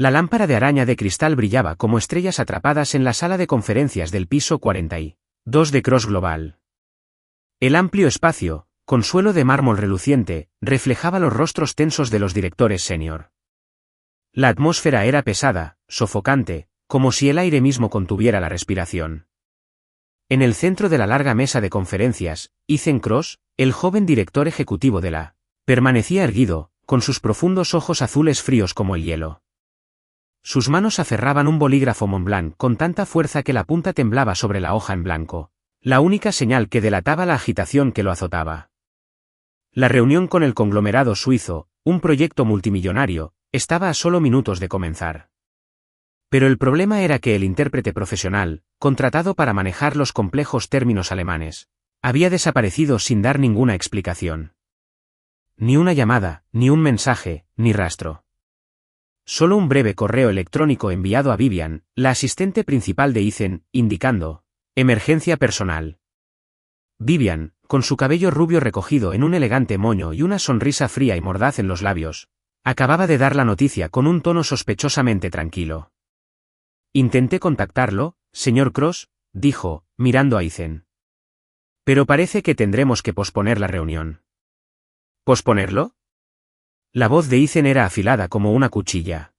La lámpara de araña de cristal brillaba como estrellas atrapadas en la sala de conferencias del piso 42 de Cross Global. El amplio espacio, con suelo de mármol reluciente, reflejaba los rostros tensos de los directores senior. La atmósfera era pesada, sofocante, como si el aire mismo contuviera la respiración. En el centro de la larga mesa de conferencias, Ethan Cross, el joven director ejecutivo de la, permanecía erguido, con sus profundos ojos azules fríos como el hielo. Sus manos aferraban un bolígrafo Montblanc con tanta fuerza que la punta temblaba sobre la hoja en blanco, la única señal que delataba la agitación que lo azotaba. La reunión con el conglomerado suizo, un proyecto multimillonario, estaba a solo minutos de comenzar. Pero el problema era que el intérprete profesional, contratado para manejar los complejos términos alemanes, había desaparecido sin dar ninguna explicación. Ni una llamada, ni un mensaje, ni rastro. Solo un breve correo electrónico enviado a Vivian, la asistente principal de Ethan, indicando: emergencia personal. Vivian, con su cabello rubio recogido en un elegante moño y una sonrisa fría y mordaz en los labios, acababa de dar la noticia con un tono sospechosamente tranquilo. Intenté contactarlo, señor Cross, dijo, mirando a Ethan. Pero parece que tendremos que posponer la reunión. ¿Posponerlo? La voz de Ethan era afilada como una cuchilla.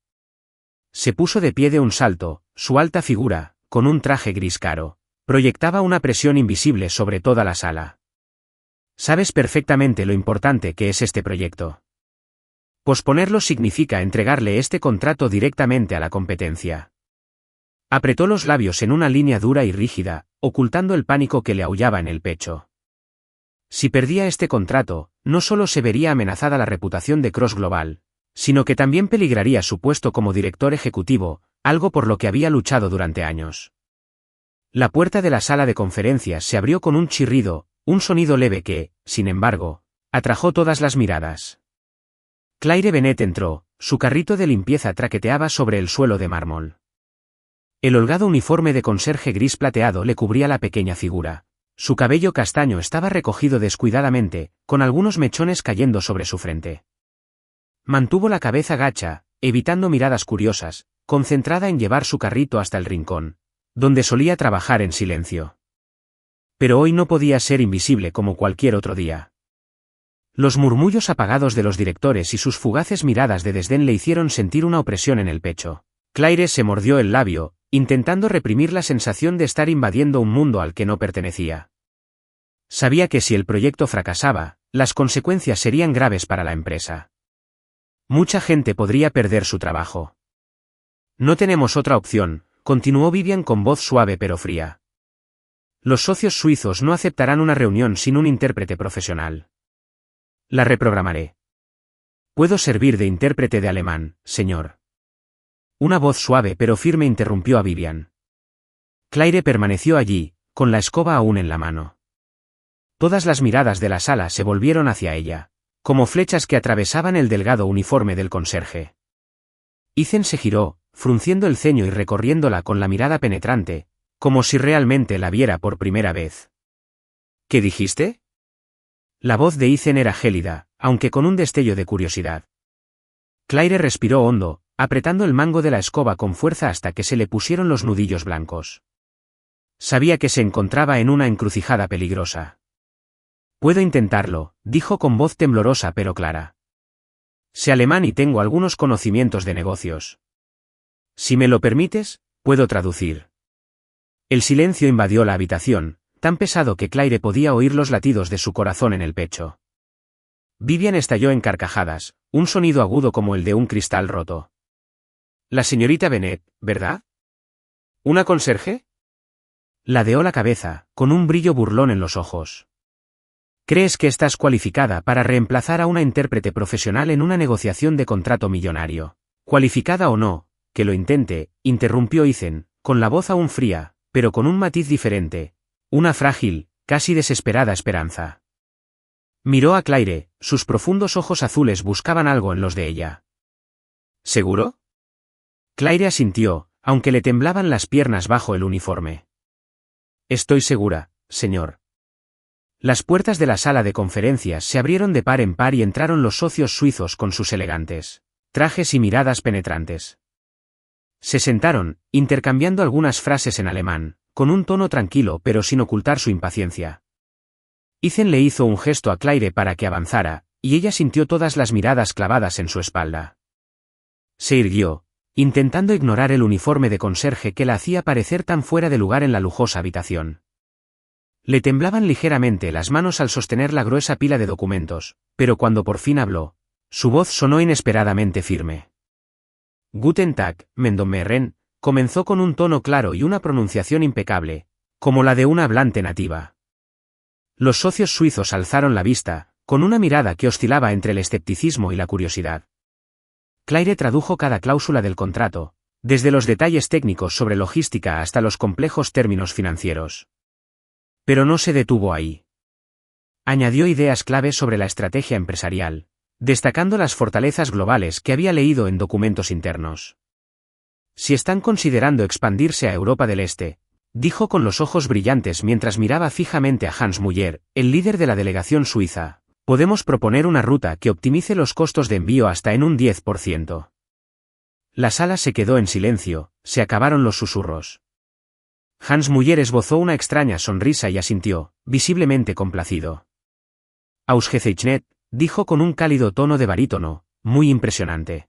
Se puso de pie de un salto, su alta figura, con un traje gris claro, proyectaba una presión invisible sobre toda la sala. Sabes perfectamente lo importante que es este proyecto. Posponerlo significa entregarle este contrato directamente a la competencia. Apretó los labios en una línea dura y rígida, ocultando el pánico que le aullaba en el pecho. Si perdía este contrato, no solo se vería amenazada la reputación de Cross Global, sino que también peligraría su puesto como director ejecutivo, algo por lo que había luchado durante años. La puerta de la sala de conferencias se abrió con un chirrido, un sonido leve que, sin embargo, atrajo todas las miradas. Claire Bennett entró, su carrito de limpieza traqueteaba sobre el suelo de mármol. El holgado uniforme de conserje gris plateado le cubría la pequeña figura. Su cabello castaño estaba recogido descuidadamente, con algunos mechones cayendo sobre su frente. Mantuvo la cabeza gacha, evitando miradas curiosas, concentrada en llevar su carrito hasta el rincón, donde solía trabajar en silencio. Pero hoy no podía ser invisible como cualquier otro día. Los murmullos apagados de los directores y sus fugaces miradas de desdén le hicieron sentir una opresión en el pecho. Claire se mordió el labio, intentando reprimir la sensación de estar invadiendo un mundo al que no pertenecía. Sabía que si el proyecto fracasaba, las consecuencias serían graves para la empresa. Mucha gente podría perder su trabajo. No tenemos otra opción, continuó Vivian con voz suave pero fría. Los socios suizos no aceptarán una reunión sin un intérprete profesional. La reprogramaré. Puedo servir de intérprete de alemán, señor. Una voz suave pero firme interrumpió a Vivian. Claire permaneció allí, con la escoba aún en la mano. Todas las miradas de la sala se volvieron hacia ella, como flechas que atravesaban el delgado uniforme del conserje. Ethan se giró, frunciendo el ceño y recorriéndola con la mirada penetrante, como si realmente la viera por primera vez. ¿Qué dijiste? La voz de Ethan era gélida, aunque con un destello de curiosidad. Claire respiró hondo, apretando el mango de la escoba con fuerza hasta que se le pusieron los nudillos blancos. Sabía que se encontraba en una encrucijada peligrosa. Puedo intentarlo, dijo con voz temblorosa pero clara. Sé alemán y tengo algunos conocimientos de negocios. Si me lo permites, puedo traducir. El silencio invadió la habitación, tan pesado que Claire podía oír los latidos de su corazón en el pecho. Vivian estalló en carcajadas, un sonido agudo como el de un cristal roto. La señorita Bennett, ¿verdad? ¿Una conserje? Ladeó la cabeza, con un brillo burlón en los ojos. ¿Crees que estás cualificada para reemplazar a una intérprete profesional en una negociación de contrato millonario? Cualificada o no, que lo intente, interrumpió Ethan, con la voz aún fría, pero con un matiz diferente, una frágil, casi desesperada esperanza. Miró a Claire, sus profundos ojos azules buscaban algo en los de ella. ¿Seguro? Claire asintió, aunque le temblaban las piernas bajo el uniforme. Estoy segura, señor. Las puertas de la sala de conferencias se abrieron de par en par y entraron los socios suizos con sus elegantes trajes y miradas penetrantes. Se sentaron, intercambiando algunas frases en alemán, con un tono tranquilo pero sin ocultar su impaciencia. Ethan le hizo un gesto a Claire para que avanzara, y ella sintió todas las miradas clavadas en su espalda. Se irguió, intentando ignorar el uniforme de conserje que la hacía parecer tan fuera de lugar en la lujosa habitación. Le temblaban ligeramente las manos al sostener la gruesa pila de documentos, pero cuando por fin habló, su voz sonó inesperadamente firme. Guten Tag, Mendomerren, comenzó con un tono claro y una pronunciación impecable, como la de una hablante nativa. Los socios suizos alzaron la vista, con una mirada que oscilaba entre el escepticismo y la curiosidad. Claire tradujo cada cláusula del contrato, desde los detalles técnicos sobre logística hasta los complejos términos financieros. Pero no se detuvo ahí. Añadió ideas clave sobre la estrategia empresarial, destacando las fortalezas globales que había leído en documentos internos. Si están considerando expandirse a Europa del Este, dijo con los ojos brillantes mientras miraba fijamente a Hans Müller, el líder de la delegación suiza, podemos proponer una ruta que optimice los costos de envío hasta en un 10%. La sala se quedó en silencio, se acabaron los susurros. Hans Müller esbozó una extraña sonrisa y asintió, visiblemente complacido. Ausgezeichnet, dijo con un cálido tono de barítono, muy impresionante.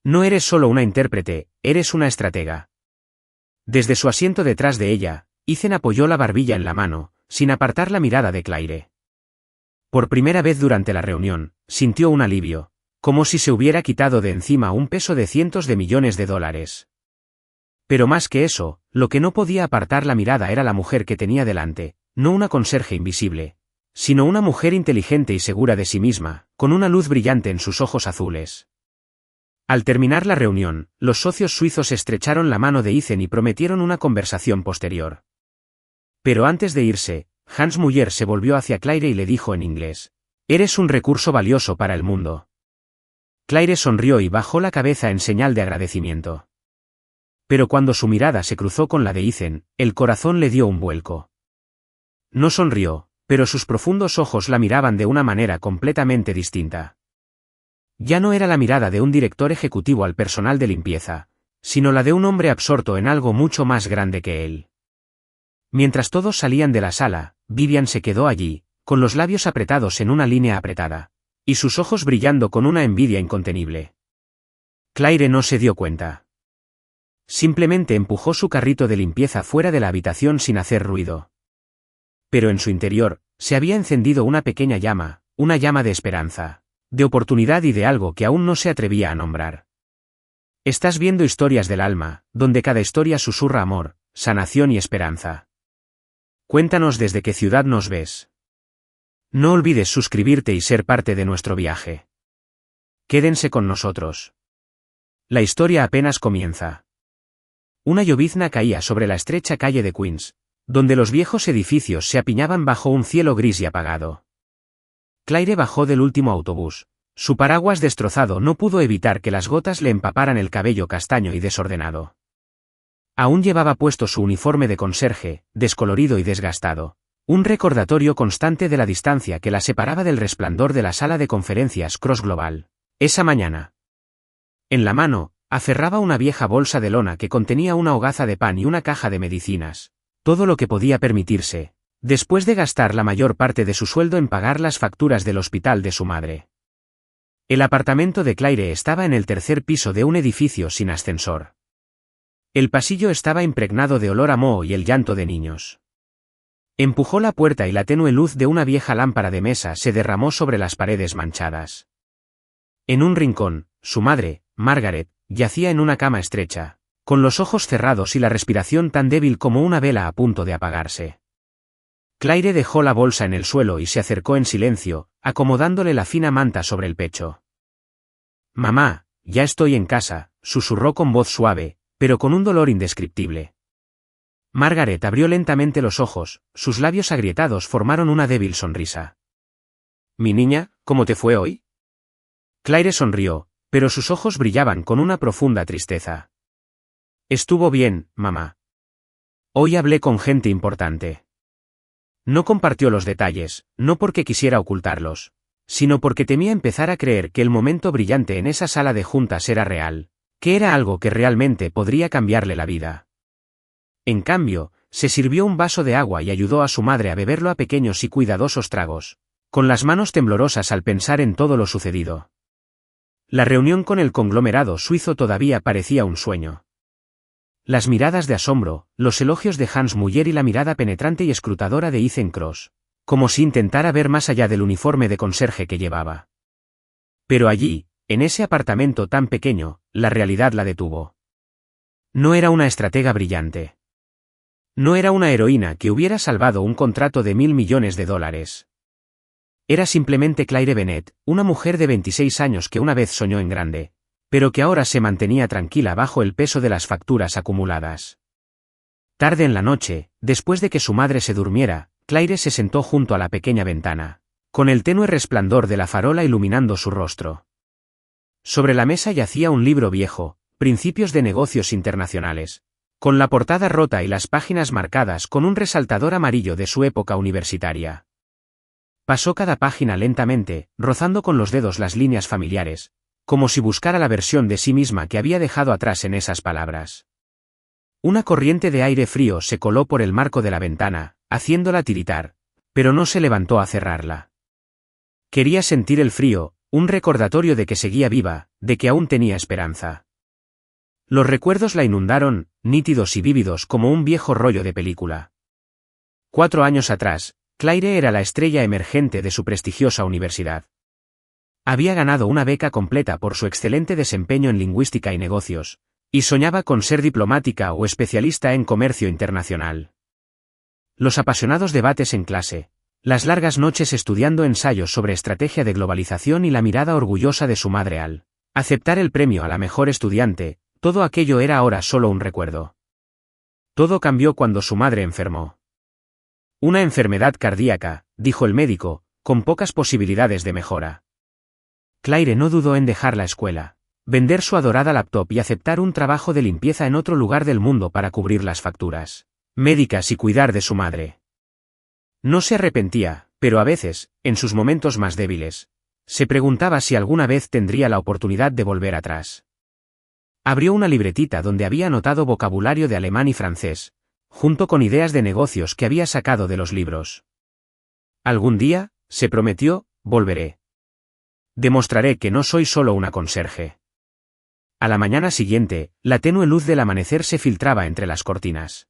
No eres solo una intérprete, eres una estratega. Desde su asiento detrás de ella, Ethan apoyó la barbilla en la mano, sin apartar la mirada de Claire. Por primera vez durante la reunión, sintió un alivio, como si se hubiera quitado de encima un peso de cientos de millones de dólares. Pero más que eso, lo que no podía apartar la mirada era la mujer que tenía delante, no una conserje invisible, sino una mujer inteligente y segura de sí misma, con una luz brillante en sus ojos azules. Al terminar la reunión, los socios suizos estrecharon la mano de Ethan y prometieron una conversación posterior. Pero antes de irse, Hans Müller se volvió hacia Claire y le dijo en inglés: «Eres un recurso valioso para el mundo». Claire sonrió y bajó la cabeza en señal de agradecimiento. Pero cuando su mirada se cruzó con la de Ethan, el corazón le dio un vuelco. No sonrió, pero sus profundos ojos la miraban de una manera completamente distinta. Ya no era la mirada de un director ejecutivo al personal de limpieza, sino la de un hombre absorto en algo mucho más grande que él. Mientras todos salían de la sala, Vivian se quedó allí, con los labios apretados en una línea apretada, y sus ojos brillando con una envidia incontenible. Claire no se dio cuenta. Simplemente empujó su carrito de limpieza fuera de la habitación sin hacer ruido. Pero en su interior, se había encendido una pequeña llama, una llama de esperanza, de oportunidad y de algo que aún no se atrevía a nombrar. Estás viendo Historias del Alma, donde cada historia susurra amor, sanación y esperanza. Cuéntanos desde qué ciudad nos ves. No olvides suscribirte y ser parte de nuestro viaje. Quédense con nosotros. La historia apenas comienza. Una llovizna caía sobre la estrecha calle de Queens, donde los viejos edificios se apiñaban bajo un cielo gris y apagado. Claire bajó del último autobús. Su paraguas destrozado no pudo evitar que las gotas le empaparan el cabello castaño y desordenado. Aún llevaba puesto su uniforme de conserje, descolorido y desgastado, un recordatorio constante de la distancia que la separaba del resplandor de la sala de conferencias Cross Global. Esa mañana. En la mano, aferraba una vieja bolsa de lona que contenía una hogaza de pan y una caja de medicinas, todo lo que podía permitirse, después de gastar la mayor parte de su sueldo en pagar las facturas del hospital de su madre. El apartamento de Claire estaba en el tercer piso de un edificio sin ascensor. El pasillo estaba impregnado de olor a moho y el llanto de niños. Empujó la puerta y la tenue luz de una vieja lámpara de mesa se derramó sobre las paredes manchadas. En un rincón, su madre, Margaret, yacía en una cama estrecha, con los ojos cerrados y la respiración tan débil como una vela a punto de apagarse. Claire dejó la bolsa en el suelo y se acercó en silencio, acomodándole la fina manta sobre el pecho. «Mamá, ya estoy en casa», susurró con voz suave, pero con un dolor indescriptible. Margaret abrió lentamente los ojos, sus labios agrietados formaron una débil sonrisa. «Mi niña, ¿cómo te fue hoy?» Claire sonrió, pero sus ojos brillaban con una profunda tristeza. «Estuvo bien, mamá. Hoy hablé con gente importante». No compartió los detalles, no porque quisiera ocultarlos, sino porque temía empezar a creer que el momento brillante en esa sala de juntas era real, que era algo que realmente podría cambiarle la vida. En cambio, se sirvió un vaso de agua y ayudó a su madre a beberlo a pequeños y cuidadosos tragos, con las manos temblorosas al pensar en todo lo sucedido. La reunión con el conglomerado suizo todavía parecía un sueño. Las miradas de asombro, los elogios de Hans Müller y la mirada penetrante y escrutadora de Ethan Kross, como si intentara ver más allá del uniforme de conserje que llevaba. Pero allí, en ese apartamento tan pequeño, la realidad la detuvo. No era una estratega brillante. No era una heroína que hubiera salvado un contrato de $1.000 millones. Era simplemente Claire Bennett, una mujer de 26 años que una vez soñó en grande, pero que ahora se mantenía tranquila bajo el peso de las facturas acumuladas. Tarde en la noche, después de que su madre se durmiera, Claire se sentó junto a la pequeña ventana, con el tenue resplandor de la farola iluminando su rostro. Sobre la mesa yacía un libro viejo, Principios de Negocios Internacionales, con la portada rota y las páginas marcadas con un resaltador amarillo de su época universitaria. Pasó cada página lentamente, rozando con los dedos las líneas familiares, como si buscara la versión de sí misma que había dejado atrás en esas palabras. Una corriente de aire frío se coló por el marco de la ventana, haciéndola tiritar, pero no se levantó a cerrarla. Quería sentir el frío, un recordatorio de que seguía viva, de que aún tenía esperanza. Los recuerdos la inundaron, nítidos y vívidos como un viejo rollo de película. 4 años atrás, Claire era la estrella emergente de su prestigiosa universidad. Había ganado una beca completa por su excelente desempeño en lingüística y negocios, y soñaba con ser diplomática o especialista en comercio internacional. Los apasionados debates en clase, las largas noches estudiando ensayos sobre estrategia de globalización y la mirada orgullosa de su madre al aceptar el premio a la mejor estudiante, todo aquello era ahora solo un recuerdo. Todo cambió cuando su madre enfermó. Una enfermedad cardíaca, dijo el médico, con pocas posibilidades de mejora. Claire no dudó en dejar la escuela, vender su adorada laptop y aceptar un trabajo de limpieza en otro lugar del mundo para cubrir las facturas médicas y cuidar de su madre. No se arrepentía, pero a veces, en sus momentos más débiles, se preguntaba si alguna vez tendría la oportunidad de volver atrás. Abrió una libretita donde había anotado vocabulario de alemán y francés, junto con ideas de negocios que había sacado de los libros. Algún día, se prometió, volveré. Demostraré que no soy solo una conserje. A la mañana siguiente, la tenue luz del amanecer se filtraba entre las cortinas.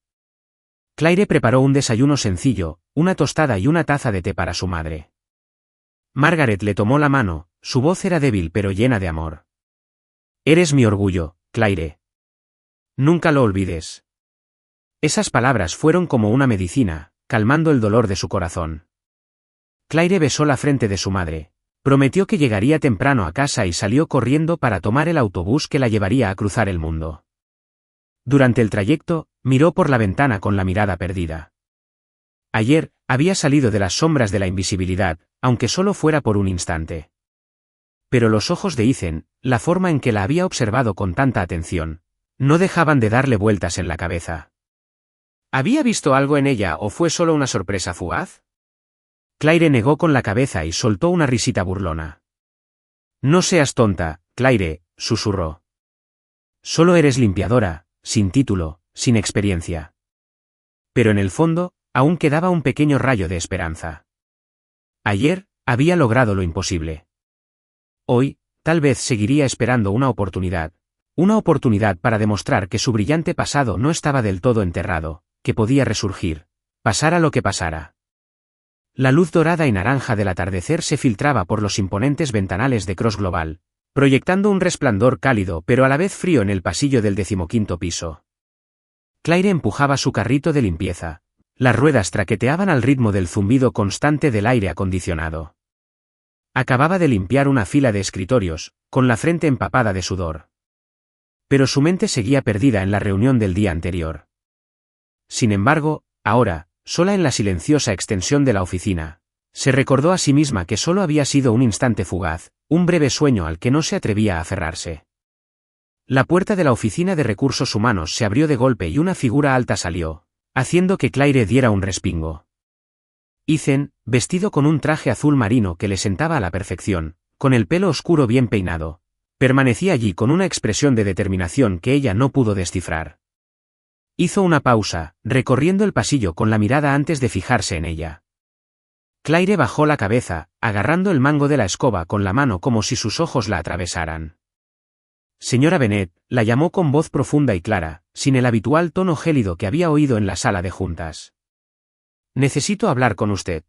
Claire preparó un desayuno sencillo, una tostada y una taza de té para su madre. Margaret le tomó la mano, su voz era débil pero llena de amor. Eres mi orgullo, Claire. Nunca lo olvides. Esas palabras fueron como una medicina, calmando el dolor de su corazón. Claire besó la frente de su madre, prometió que llegaría temprano a casa y salió corriendo para tomar el autobús que la llevaría a cruzar el mundo. Durante el trayecto, miró por la ventana con la mirada perdida. Ayer, había salido de las sombras de la invisibilidad, aunque solo fuera por un instante. Pero los ojos de Ethan, la forma en que la había observado con tanta atención, no dejaban de darle vueltas en la cabeza. ¿Había visto algo en ella o fue solo una sorpresa fugaz? Claire negó con la cabeza y soltó una risita burlona. No seas tonta, Claire, susurró. Solo eres limpiadora, sin título, sin experiencia. Pero en el fondo, aún quedaba un pequeño rayo de esperanza. Ayer, había logrado lo imposible. Hoy, tal vez seguiría esperando una oportunidad para demostrar que su brillante pasado no estaba del todo enterrado, que podía resurgir, pasara lo que pasara. La luz dorada y naranja del atardecer se filtraba por los imponentes ventanales de Kross Global, proyectando un resplandor cálido pero a la vez frío en el pasillo del 15º piso. Claire empujaba su carrito de limpieza. Las ruedas traqueteaban al ritmo del zumbido constante del aire acondicionado. Acababa de limpiar una fila de escritorios, con la frente empapada de sudor. Pero su mente seguía perdida en la reunión del día anterior. Sin embargo, ahora, sola en la silenciosa extensión de la oficina, se recordó a sí misma que solo había sido un instante fugaz, un breve sueño al que no se atrevía a aferrarse. La puerta de la oficina de recursos humanos se abrió de golpe y una figura alta salió, haciendo que Claire diera un respingo. Ethan, vestido con un traje azul marino que le sentaba a la perfección, con el pelo oscuro bien peinado, Permanecía allí con una expresión de determinación que ella no pudo descifrar. Hizo una pausa, recorriendo el pasillo con la mirada antes de fijarse en ella. Claire bajó la cabeza, agarrando el mango de la escoba con la mano como si sus ojos la atravesaran. Señora Bennet, la llamó con voz profunda y clara, sin el habitual tono gélido que había oído en la sala de juntas. Necesito hablar con usted.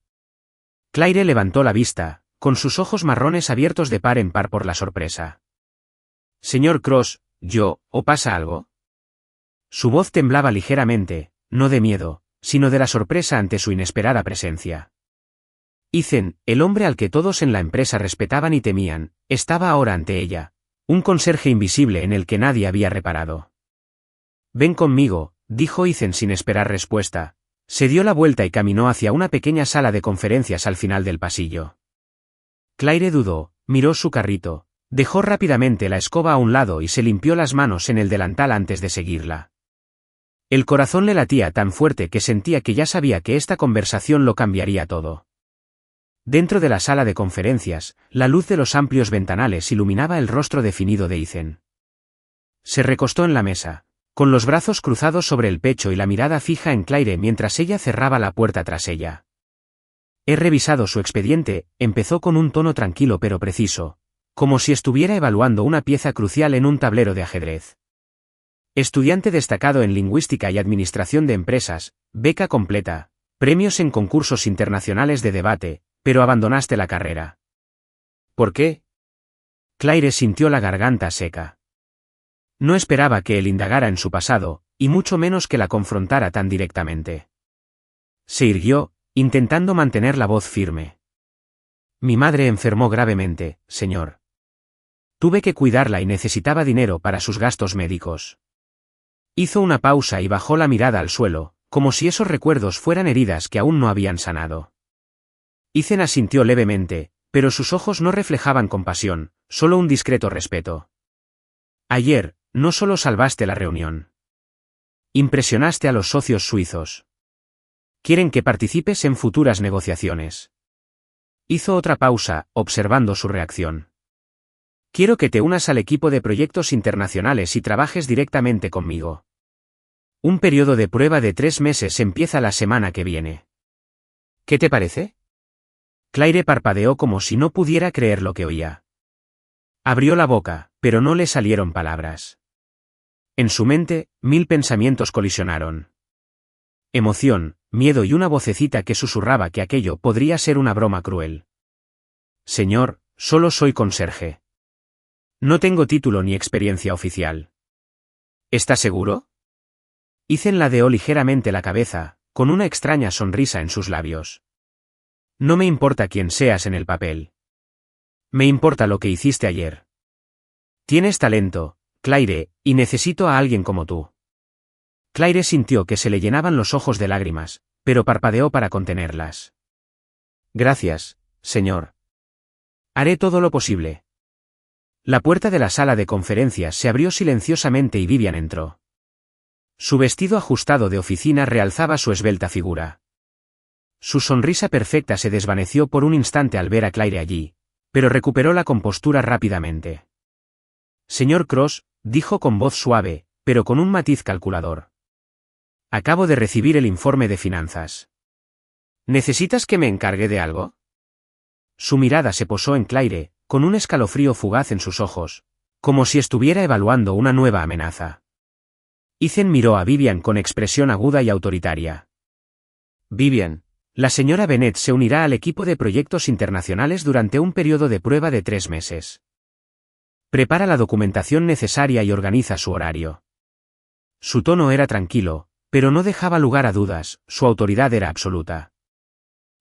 Claire levantó la vista, con sus ojos marrones abiertos de par en par por la sorpresa. Señor Cross, ¿o pasa algo? Su voz temblaba ligeramente, no de miedo, sino de la sorpresa ante su inesperada presencia. Ethan, el hombre al que todos en la empresa respetaban y temían, estaba ahora ante ella, un conserje invisible en el que nadie había reparado. Ven conmigo, dijo Ethan sin esperar respuesta. Se dio la vuelta y caminó hacia una pequeña sala de conferencias al final del pasillo. Claire dudó, miró su carrito, dejó rápidamente la escoba a un lado y se limpió las manos en el delantal antes de seguirla. El corazón le latía tan fuerte que sentía que ya sabía que esta conversación lo cambiaría todo. Dentro de la sala de conferencias, la luz de los amplios ventanales iluminaba el rostro definido de Ethan. Se recostó en la mesa, con los brazos cruzados sobre el pecho y la mirada fija en Claire mientras ella cerraba la puerta tras ella. He revisado su expediente, empezó con un tono tranquilo pero preciso, como si estuviera evaluando una pieza crucial en un tablero de ajedrez. Estudiante destacado en lingüística y administración de empresas, beca completa, premios en concursos internacionales de debate, pero abandonaste la carrera. ¿Por qué? Claire sintió la garganta seca. No esperaba que él indagara en su pasado, y mucho menos que la confrontara tan directamente. Se irguió, intentando mantener la voz firme. Mi madre enfermó gravemente, señor. Tuve que cuidarla y necesitaba dinero para sus gastos médicos. Hizo una pausa y bajó la mirada al suelo, como si esos recuerdos fueran heridas que aún no habían sanado. Ethan asintió levemente, pero sus ojos no reflejaban compasión, solo un discreto respeto. Ayer, no solo salvaste la reunión. Impresionaste a los socios suizos. Quieren que participes en futuras negociaciones. Hizo otra pausa, observando su reacción. Quiero que te unas al equipo de proyectos internacionales y trabajes directamente conmigo. Un periodo de prueba de 3 meses empieza la semana que viene. ¿Qué te parece? Claire parpadeó como si no pudiera creer lo que oía. Abrió la boca, pero no le salieron palabras. En su mente, 1000 pensamientos colisionaron. Emoción, miedo y una vocecita que susurraba que aquello podría ser una broma cruel. Señor, solo soy conserje. No tengo título ni experiencia oficial. ¿Estás seguro? Ethan ladeó ligeramente la cabeza, con una extraña sonrisa en sus labios. No me importa quién seas en el papel. Me importa lo que hiciste ayer. Tienes talento, Claire, y necesito a alguien como tú. Claire sintió que se le llenaban los ojos de lágrimas, pero parpadeó para contenerlas. Gracias, señor. Haré todo lo posible. La puerta de la sala de conferencias se abrió silenciosamente y Vivian entró. Su vestido ajustado de oficina realzaba su esbelta figura. Su sonrisa perfecta se desvaneció por un instante al ver a Claire allí, pero recuperó la compostura rápidamente. Señor Cross, dijo con voz suave, pero con un matiz calculador. Acabo de recibir el informe de finanzas. ¿Necesitas que me encargue de algo? Su mirada se posó en Claire, con un escalofrío fugaz en sus ojos, como si estuviera evaluando una nueva amenaza. Ethan miró a Vivian con expresión aguda y autoritaria. Vivian, la señora Bennet se unirá al equipo de proyectos internacionales durante un periodo de prueba de 3 meses. Prepara la documentación necesaria y organiza su horario. Su tono era tranquilo, pero no dejaba lugar a dudas, su autoridad era absoluta.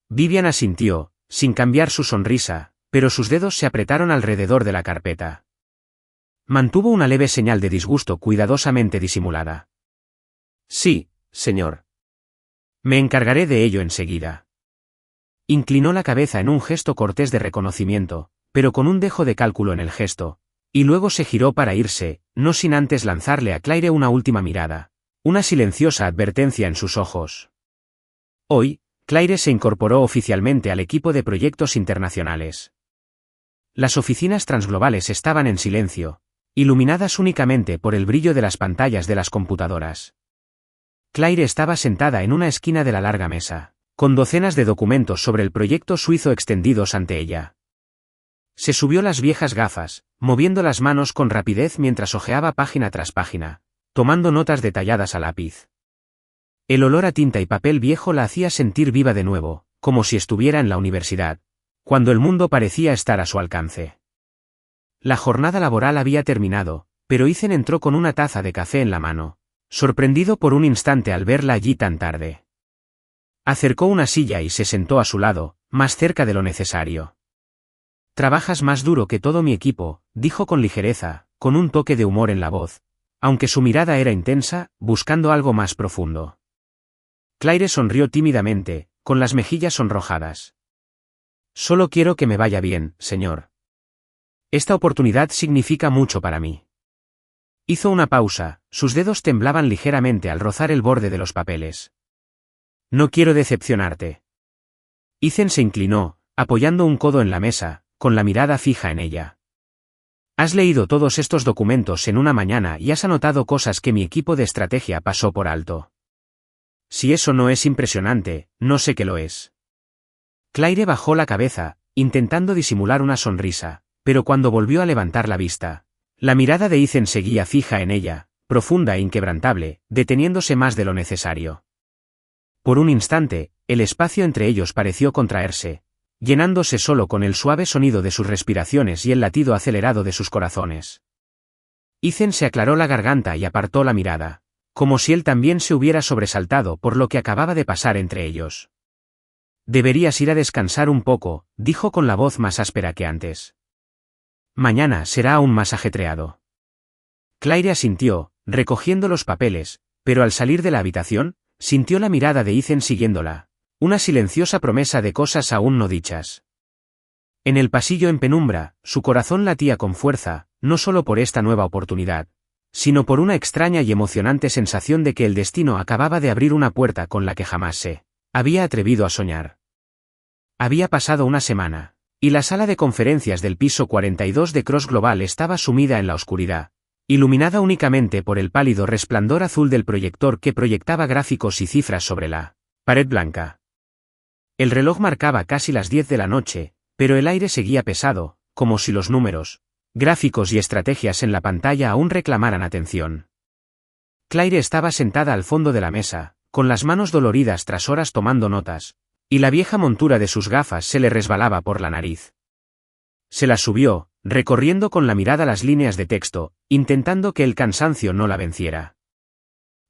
Vivian asintió, sin cambiar su sonrisa, pero sus dedos se apretaron alrededor de la carpeta. Mantuvo una leve señal de disgusto cuidadosamente disimulada. Sí, señor. Me encargaré de ello enseguida. Inclinó la cabeza en un gesto cortés de reconocimiento, pero con un dejo de cálculo en el gesto, y luego se giró para irse, no sin antes lanzarle a Claire una última mirada, una silenciosa advertencia en sus ojos. Hoy, Claire se incorporó oficialmente al equipo de proyectos internacionales. Las oficinas transglobales estaban en silencio, iluminadas únicamente por el brillo de las pantallas de las computadoras. Claire estaba sentada en una esquina de la larga mesa, con docenas de documentos sobre el proyecto suizo extendidos ante ella. Se subió las viejas gafas, moviendo las manos con rapidez mientras hojeaba página tras página, tomando notas detalladas a lápiz. El olor a tinta y papel viejo la hacía sentir viva de nuevo, como si estuviera en la universidad, cuando el mundo parecía estar a su alcance. La jornada laboral había terminado, pero Ethan entró con una taza de café en la mano, sorprendido por un instante al verla allí tan tarde. Acercó una silla y se sentó a su lado, más cerca de lo necesario. «Trabajas más duro que todo mi equipo», dijo con ligereza, con un toque de humor en la voz, aunque su mirada era intensa, buscando algo más profundo. Claire sonrió tímidamente, con las mejillas sonrojadas. «Solo quiero que me vaya bien, señor. Esta oportunidad significa mucho para mí». Hizo una pausa, sus dedos temblaban ligeramente al rozar el borde de los papeles. «No quiero decepcionarte». Ethan se inclinó, apoyando un codo en la mesa, con la mirada fija en ella. «Has leído todos estos documentos en una mañana y has anotado cosas que mi equipo de estrategia pasó por alto. Si eso no es impresionante, no sé qué lo es». Claire bajó la cabeza, intentando disimular una sonrisa, pero cuando volvió a levantar la vista, la mirada de Ethan seguía fija en ella, profunda e inquebrantable, deteniéndose más de lo necesario. Por un instante, el espacio entre ellos pareció contraerse, llenándose solo con el suave sonido de sus respiraciones y el latido acelerado de sus corazones. Ethan se aclaró la garganta y apartó la mirada, como si él también se hubiera sobresaltado por lo que acababa de pasar entre ellos. «Deberías ir a descansar un poco», dijo con la voz más áspera que antes. «Mañana será aún más ajetreado». Claire asintió, recogiendo los papeles, pero al salir de la habitación, sintió la mirada de Ethan siguiéndola, una silenciosa promesa de cosas aún no dichas. En el pasillo en penumbra, su corazón latía con fuerza, no solo por esta nueva oportunidad, sino por una extraña y emocionante sensación de que el destino acababa de abrir una puerta con la que jamás se había atrevido a soñar. Había pasado una semana, y la sala de conferencias del piso 42 de Cross Global estaba sumida en la oscuridad, iluminada únicamente por el pálido resplandor azul del proyector que proyectaba gráficos y cifras sobre la pared blanca. El reloj marcaba casi las 10 de la noche, pero el aire seguía pesado, como si los números, gráficos y estrategias en la pantalla aún reclamaran atención. Claire estaba sentada al fondo de la mesa, con las manos doloridas tras horas tomando notas, y la vieja montura de sus gafas se le resbalaba por la nariz. Se las subió, recorriendo con la mirada las líneas de texto, intentando que el cansancio no la venciera.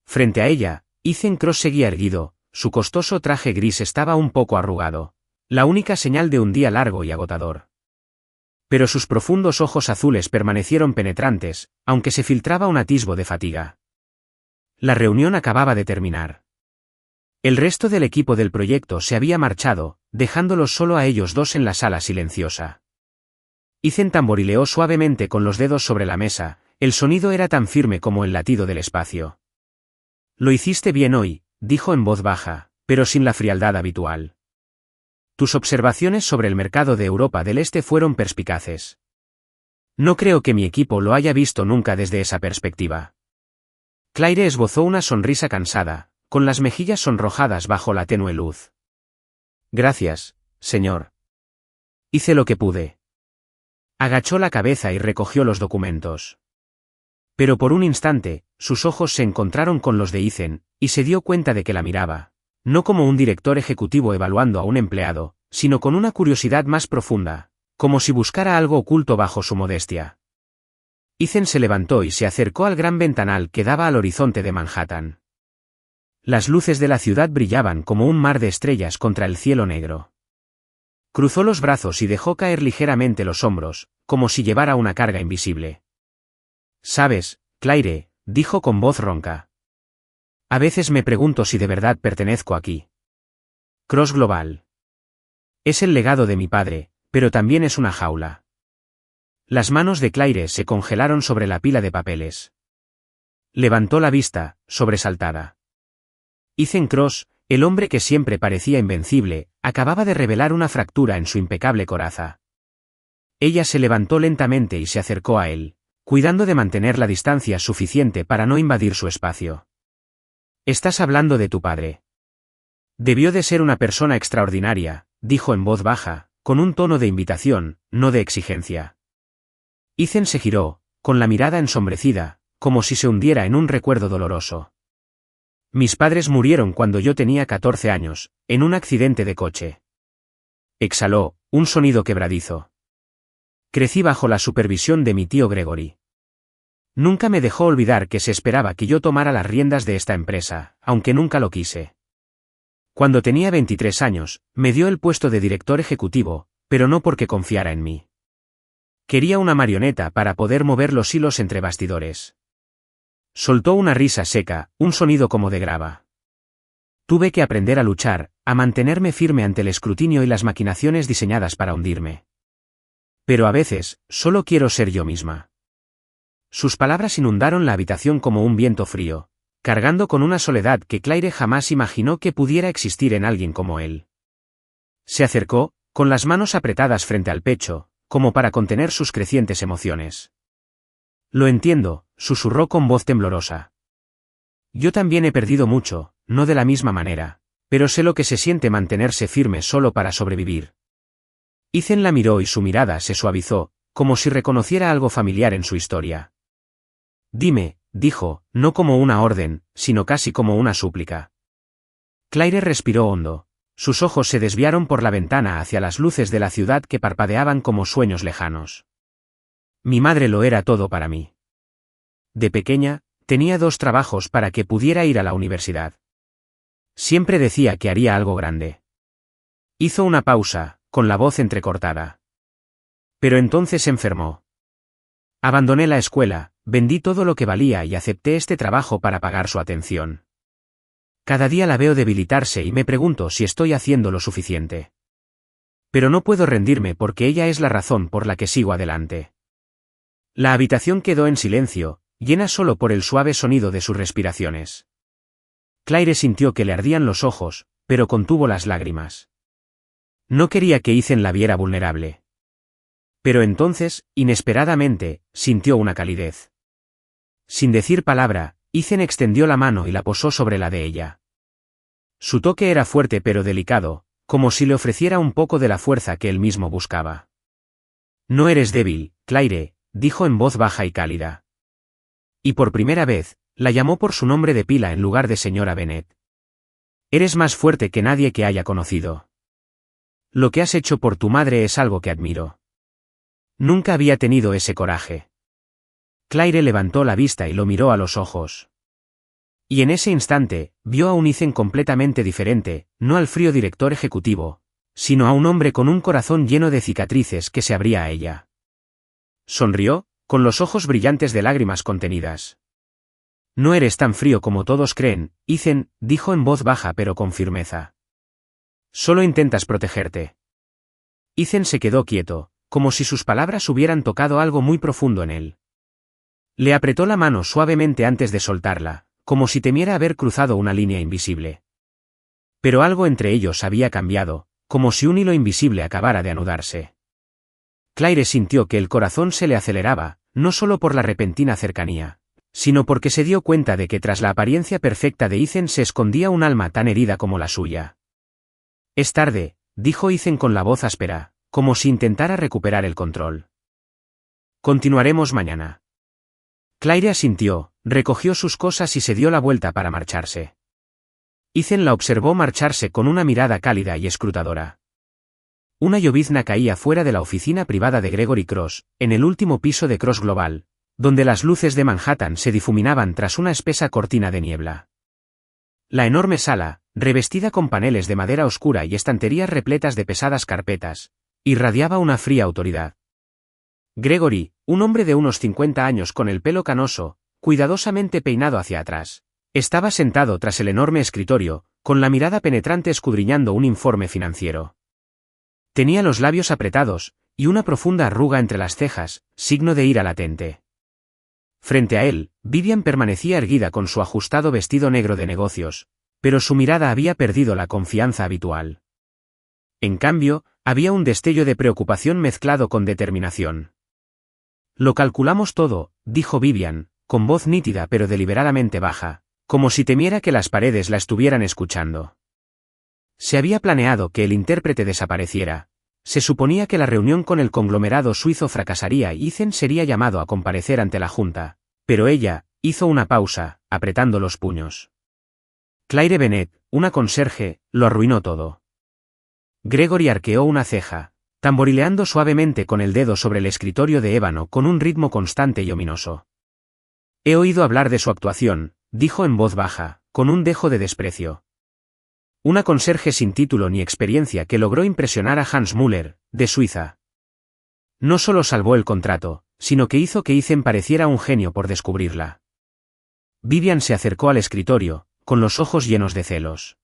Frente a ella, Ethan Cross seguía erguido, su costoso traje gris estaba un poco arrugado, la única señal de un día largo y agotador. Pero sus profundos ojos azules permanecieron penetrantes, aunque se filtraba un atisbo de fatiga. La reunión acababa de terminar. El resto del equipo del proyecto se había marchado, dejándolos solo a ellos dos en la sala silenciosa. Ethan tamborileó suavemente con los dedos sobre la mesa, el sonido era tan firme como el latido del espacio. «Lo hiciste bien hoy», dijo en voz baja, pero sin la frialdad habitual. «Tus observaciones sobre el mercado de Europa del Este fueron perspicaces. No creo que mi equipo lo haya visto nunca desde esa perspectiva». Claire esbozó una sonrisa cansada, con las mejillas sonrojadas bajo la tenue luz. «Gracias, señor. Hice lo que pude». Agachó la cabeza y recogió los documentos. Pero por un instante, sus ojos se encontraron con los de Ethan, y se dio cuenta de que la miraba, no como un director ejecutivo evaluando a un empleado, sino con una curiosidad más profunda, como si buscara algo oculto bajo su modestia. Ethan se levantó y se acercó al gran ventanal que daba al horizonte de Manhattan. Las luces de la ciudad brillaban como un mar de estrellas contra el cielo negro. Cruzó los brazos y dejó caer ligeramente los hombros, como si llevara una carga invisible. «Sabes, Claire», dijo con voz ronca. «A veces me pregunto si de verdad pertenezco aquí. Cross Global. Es el legado de mi padre, pero también es una jaula». Las manos de Claire se congelaron sobre la pila de papeles. Levantó la vista, sobresaltada. Ethan Cross, el hombre que siempre parecía invencible, acababa de revelar una fractura en su impecable coraza. Ella se levantó lentamente y se acercó a él, cuidando de mantener la distancia suficiente para no invadir su espacio. «Estás hablando de tu padre». «Debió de ser una persona extraordinaria», dijo en voz baja, con un tono de invitación, no de exigencia. Ethan se giró, con la mirada ensombrecida, como si se hundiera en un recuerdo doloroso. «Mis padres murieron cuando yo tenía 14 años, en un accidente de coche». Exhaló, un sonido quebradizo. «Crecí bajo la supervisión de mi tío Gregory. Nunca me dejó olvidar que se esperaba que yo tomara las riendas de esta empresa, aunque nunca lo quise. Cuando tenía 23 años, me dio el puesto de director ejecutivo, pero no porque confiara en mí. Quería una marioneta para poder mover los hilos entre bastidores». Soltó una risa seca, un sonido como de grava. «Tuve que aprender a luchar, a mantenerme firme ante el escrutinio y las maquinaciones diseñadas para hundirme. Pero a veces, solo quiero ser yo misma». Sus palabras inundaron la habitación como un viento frío, cargando con una soledad que Claire jamás imaginó que pudiera existir en alguien como él. Se acercó, con las manos apretadas frente al pecho, como para contener sus crecientes emociones. «Lo entiendo», susurró con voz temblorosa. «Yo también he perdido mucho, no de la misma manera, pero sé lo que se siente mantenerse firme solo para sobrevivir». Ethan la miró y su mirada se suavizó, como si reconociera algo familiar en su historia. «Dime», dijo, no como una orden, sino casi como una súplica. Claire respiró hondo. Sus ojos se desviaron por la ventana hacia las luces de la ciudad que parpadeaban como sueños lejanos. «Mi madre lo era todo para mí. De pequeña, tenía 2 trabajos para que pudiera ir a la universidad. Siempre decía que haría algo grande». Hizo una pausa, con la voz entrecortada. «Pero entonces se enfermó. Abandoné la escuela, vendí todo lo que valía y acepté este trabajo para pagar su atención. Cada día la veo debilitarse y me pregunto si estoy haciendo lo suficiente. Pero no puedo rendirme porque ella es la razón por la que sigo adelante». La habitación quedó en silencio, llena solo por el suave sonido de sus respiraciones. Claire sintió que le ardían los ojos, pero contuvo las lágrimas. No quería que Ethan la viera vulnerable. Pero entonces, inesperadamente, sintió una calidez. Sin decir palabra, Ethan extendió la mano y la posó sobre la de ella. Su toque era fuerte pero delicado, como si le ofreciera un poco de la fuerza que él mismo buscaba. «No eres débil, Claire», dijo en voz baja y cálida. Y por primera vez, la llamó por su nombre de pila en lugar de señora Bennet. «Eres más fuerte que nadie que haya conocido. Lo que has hecho por tu madre es algo que admiro. Nunca había tenido ese coraje». Claire levantó la vista y lo miró a los ojos. Y en ese instante, vio a un Ethan completamente diferente, no al frío director ejecutivo, sino a un hombre con un corazón lleno de cicatrices que se abría a ella. Sonrió, con los ojos brillantes de lágrimas contenidas. «No eres tan frío como todos creen, Ethan», dijo en voz baja pero con firmeza. «Solo intentas protegerte». Ethan se quedó quieto, como si sus palabras hubieran tocado algo muy profundo en él. Le apretó la mano suavemente antes de soltarla, como si temiera haber cruzado una línea invisible. Pero algo entre ellos había cambiado, como si un hilo invisible acabara de anudarse. Claire sintió que el corazón se le aceleraba, no solo por la repentina cercanía, sino porque se dio cuenta de que tras la apariencia perfecta de Ethan se escondía un alma tan herida como la suya. «Es tarde», dijo Ethan con la voz áspera, como si intentara recuperar el control. «Continuaremos mañana». Claire asintió, recogió sus cosas y se dio la vuelta para marcharse. Ethan la observó marcharse con una mirada cálida y escrutadora. Una llovizna caía fuera de la oficina privada de Gregory Cross, en el último piso de Cross Global, donde las luces de Manhattan se difuminaban tras una espesa cortina de niebla. La enorme sala, revestida con paneles de madera oscura y estanterías repletas de pesadas carpetas, irradiaba una fría autoridad. Gregory, un hombre de unos 50 años con el pelo canoso, cuidadosamente peinado hacia atrás, estaba sentado tras el enorme escritorio, con la mirada penetrante escudriñando un informe financiero. Tenía los labios apretados, y una profunda arruga entre las cejas, signo de ira latente. Frente a él, Vivian permanecía erguida con su ajustado vestido negro de negocios, pero su mirada había perdido la confianza habitual. En cambio, había un destello de preocupación mezclado con determinación. Lo calculamos todo, dijo Vivian, con voz nítida pero deliberadamente baja, como si temiera que las paredes la estuvieran escuchando. Se había planeado que el intérprete desapareciera. Se suponía que la reunión con el conglomerado suizo fracasaría y Ethan sería llamado a comparecer ante la junta, pero ella hizo una pausa, apretando los puños. Claire Bennett, una conserje, lo arruinó todo. Gregory arqueó una ceja, tamborileando suavemente con el dedo sobre el escritorio de ébano con un ritmo constante y ominoso. He oído hablar de su actuación, dijo en voz baja, con un dejo de desprecio. Una conserje sin título ni experiencia que logró impresionar a Hans Müller, de Suiza. No solo salvó el contrato, sino que hizo que Ethan pareciera un genio por descubrirla. Vivian se acercó al escritorio, con los ojos llenos de celos.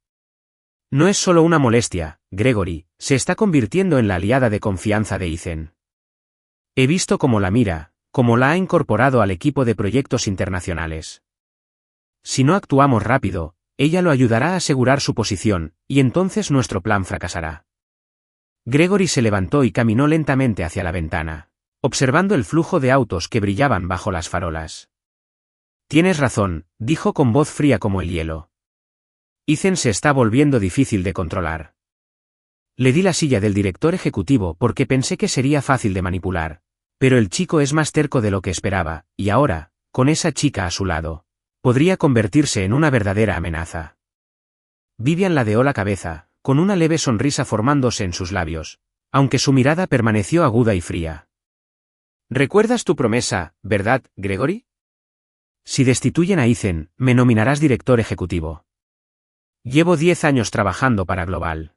No es solo una molestia, Gregory, se está convirtiendo en la aliada de confianza de Ethan. He visto cómo la mira, cómo la ha incorporado al equipo de proyectos internacionales. Si no actuamos rápido, ella lo ayudará a asegurar su posición, y entonces nuestro plan fracasará. Gregory se levantó y caminó lentamente hacia la ventana, observando el flujo de autos que brillaban bajo las farolas. Tienes razón, dijo con voz fría como el hielo. Ethan se está volviendo difícil de controlar. Le di la silla del director ejecutivo porque pensé que sería fácil de manipular, pero el chico es más terco de lo que esperaba, y ahora, con esa chica a su lado, podría convertirse en una verdadera amenaza. Vivian ladeó la cabeza, con una leve sonrisa formándose en sus labios, aunque su mirada permaneció aguda y fría. ¿Recuerdas tu promesa, verdad, Gregory? Si destituyen a Ethan, me nominarás director ejecutivo. Llevo 10 años trabajando para Global.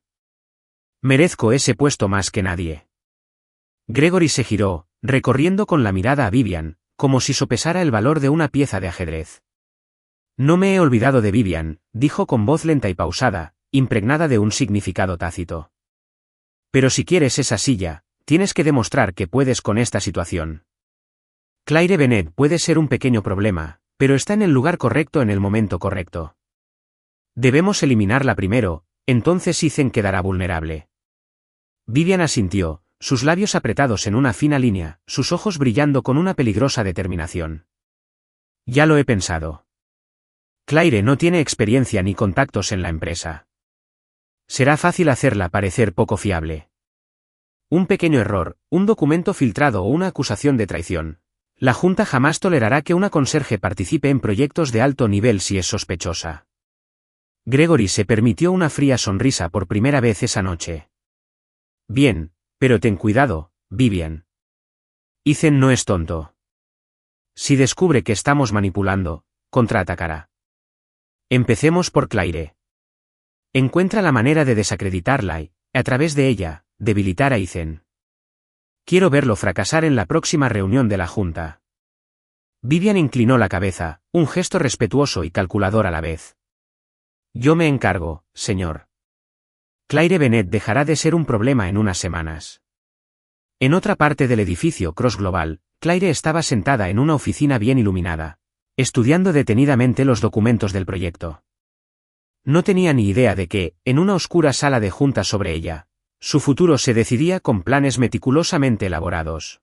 Merezco ese puesto más que nadie. Gregory se giró, recorriendo con la mirada a Vivian, como si sopesara el valor de una pieza de ajedrez. No me he olvidado de Vivian, dijo con voz lenta y pausada, impregnada de un significado tácito. Pero si quieres esa silla, tienes que demostrar que puedes con esta situación. Claire Bennett puede ser un pequeño problema, pero está en el lugar correcto en el momento correcto. Debemos eliminarla primero, entonces Ethan quedará vulnerable. Vivian asintió, sus labios apretados en una fina línea, sus ojos brillando con una peligrosa determinación. Ya lo he pensado. Claire no tiene experiencia ni contactos en la empresa. Será fácil hacerla parecer poco fiable. Un pequeño error, un documento filtrado o una acusación de traición. La Junta jamás tolerará que una conserje participe en proyectos de alto nivel si es sospechosa. Gregory se permitió una fría sonrisa por primera vez esa noche. Bien, pero ten cuidado, Vivian. Ethan no es tonto. Si descubre que estamos manipulando, contraatacará. Empecemos por Claire. Encuentra la manera de desacreditarla y, a través de ella, debilitar a Ethan. Quiero verlo fracasar en la próxima reunión de la Junta. Vivian inclinó la cabeza, un gesto respetuoso y calculador a la vez. Yo me encargo, señor. Claire Bennett dejará de ser un problema en unas semanas. En otra parte del edificio Cross Global, Claire estaba sentada en una oficina bien iluminada, estudiando detenidamente los documentos del proyecto. No tenía ni idea de que, en una oscura sala de juntas sobre ella, su futuro se decidía con planes meticulosamente elaborados.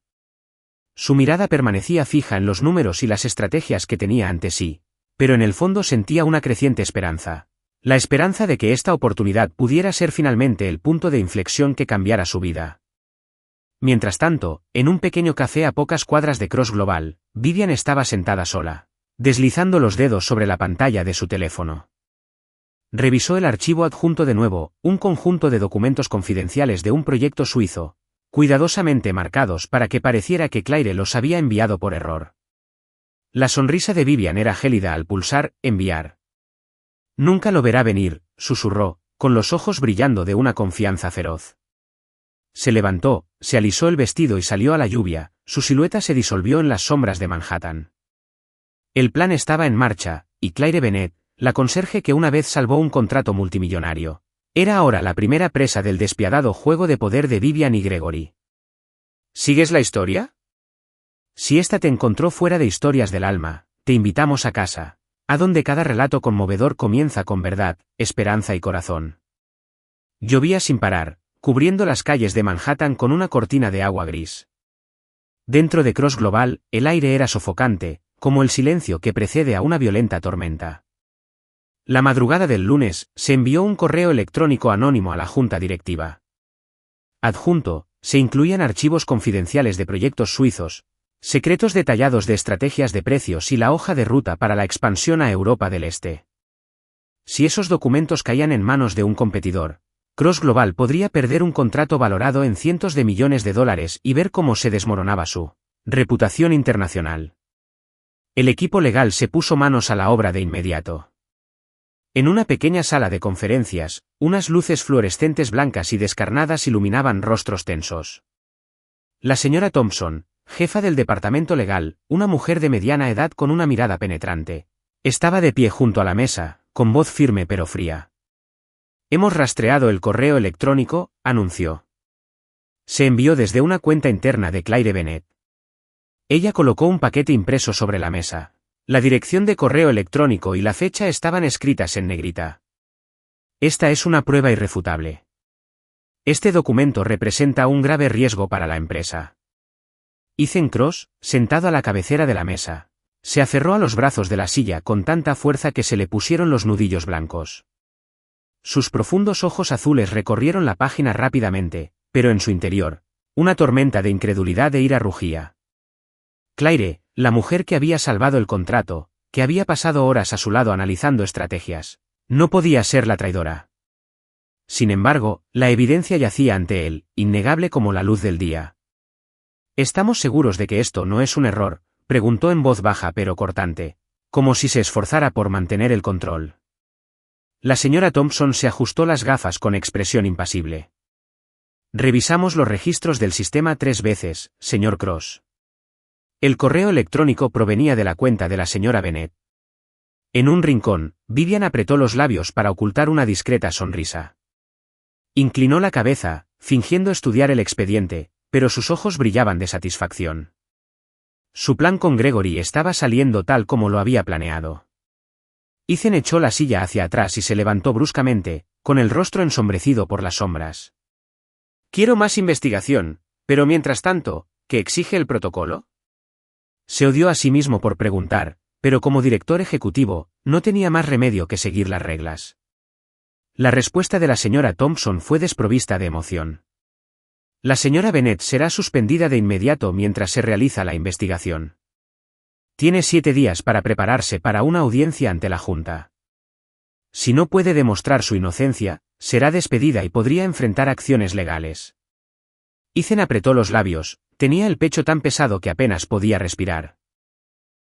Su mirada permanecía fija en los números y las estrategias que tenía ante sí, pero en el fondo sentía una creciente esperanza. La esperanza de que esta oportunidad pudiera ser finalmente el punto de inflexión que cambiara su vida. Mientras tanto, en un pequeño café a pocas cuadras de Cross Global, Vivian estaba sentada sola, deslizando los dedos sobre la pantalla de su teléfono. Revisó el archivo adjunto de nuevo, un conjunto de documentos confidenciales de un proyecto suizo, cuidadosamente marcados para que pareciera que Claire los había enviado por error. La sonrisa de Vivian era gélida al pulsar «enviar». Nunca lo verá venir, susurró, con los ojos brillando de una confianza feroz. Se levantó, se alisó el vestido y salió a la lluvia, su silueta se disolvió en las sombras de Manhattan. El plan estaba en marcha, y Claire Bennett, la conserje que una vez salvó un contrato multimillonario, era ahora la primera presa del despiadado juego de poder de Vivian y Gregory. ¿Sigues la historia? Si esta te encontró fuera de Historias del Alma, te invitamos a casa, a donde cada relato conmovedor comienza con verdad, esperanza y corazón. Llovía sin parar, cubriendo las calles de Manhattan con una cortina de agua gris. Dentro de Cross Global, el aire era sofocante, como el silencio que precede a una violenta tormenta. La madrugada del lunes, se envió un correo electrónico anónimo a la junta directiva. Adjunto, se incluían archivos confidenciales de proyectos suizos, secretos detallados de estrategias de precios y la hoja de ruta para la expansión a Europa del Este. Si esos documentos caían en manos de un competidor, Cross Global podría perder un contrato valorado en cientos de millones de dólares y ver cómo se desmoronaba su reputación internacional. El equipo legal se puso manos a la obra de inmediato. En una pequeña sala de conferencias, unas luces fluorescentes blancas y descarnadas iluminaban rostros tensos. La señora Thompson, jefa del departamento legal, una mujer de mediana edad con una mirada penetrante, estaba de pie junto a la mesa, con voz firme pero fría. Hemos rastreado el correo electrónico, anunció. Se envió desde una cuenta interna de Claire Bennett. Ella colocó un paquete impreso sobre la mesa. La dirección de correo electrónico y la fecha estaban escritas en negrita. Esta es una prueba irrefutable. Este documento representa un grave riesgo para la empresa. Ethan Cross, sentado a la cabecera de la mesa, se aferró a los brazos de la silla con tanta fuerza que se le pusieron los nudillos blancos. Sus profundos ojos azules recorrieron la página rápidamente, pero en su interior, una tormenta de incredulidad e ira rugía. Claire, la mujer que había salvado el contrato, que había pasado horas a su lado analizando estrategias, no podía ser la traidora. Sin embargo, la evidencia yacía ante él, innegable como la luz del día. ¿Estamos seguros de que esto no es un error?, preguntó en voz baja pero cortante, como si se esforzara por mantener el control. La señora Thompson se ajustó las gafas con expresión impasible. Revisamos los registros del sistema 3 veces, señor Cross. El correo electrónico provenía de la cuenta de la señora Bennett. En un rincón, Vivian apretó los labios para ocultar una discreta sonrisa. Inclinó la cabeza, fingiendo estudiar el expediente, pero sus ojos brillaban de satisfacción. Su plan con Gregory estaba saliendo tal como lo había planeado. Ethan echó la silla hacia atrás y se levantó bruscamente, con el rostro ensombrecido por las sombras. Quiero más investigación, pero mientras tanto, ¿qué exige el protocolo? Se odió a sí mismo por preguntar, pero como director ejecutivo, no tenía más remedio que seguir las reglas. La respuesta de la señora Thompson fue desprovista de emoción. La señora Bennett será suspendida de inmediato mientras se realiza la investigación. Tiene 7 días para prepararse para una audiencia ante la Junta. Si no puede demostrar su inocencia, será despedida y podría enfrentar acciones legales. Ethan apretó los labios, tenía el pecho tan pesado que apenas podía respirar.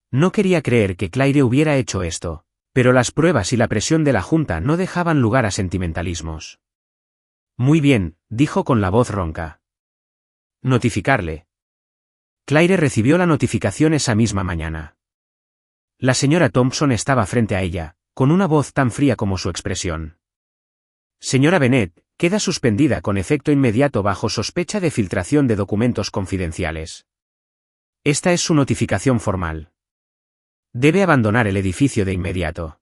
No quería creer que Claire hubiera hecho esto, pero las pruebas y la presión de la Junta no dejaban lugar a sentimentalismos. Muy bien, dijo con la voz ronca. Notificarle. Claire recibió la notificación esa misma mañana. La señora Thompson estaba frente a ella, con una voz tan fría como su expresión. Señora Bennett, queda suspendida con efecto inmediato bajo sospecha de filtración de documentos confidenciales. Esta es su notificación formal. Debe abandonar el edificio de inmediato.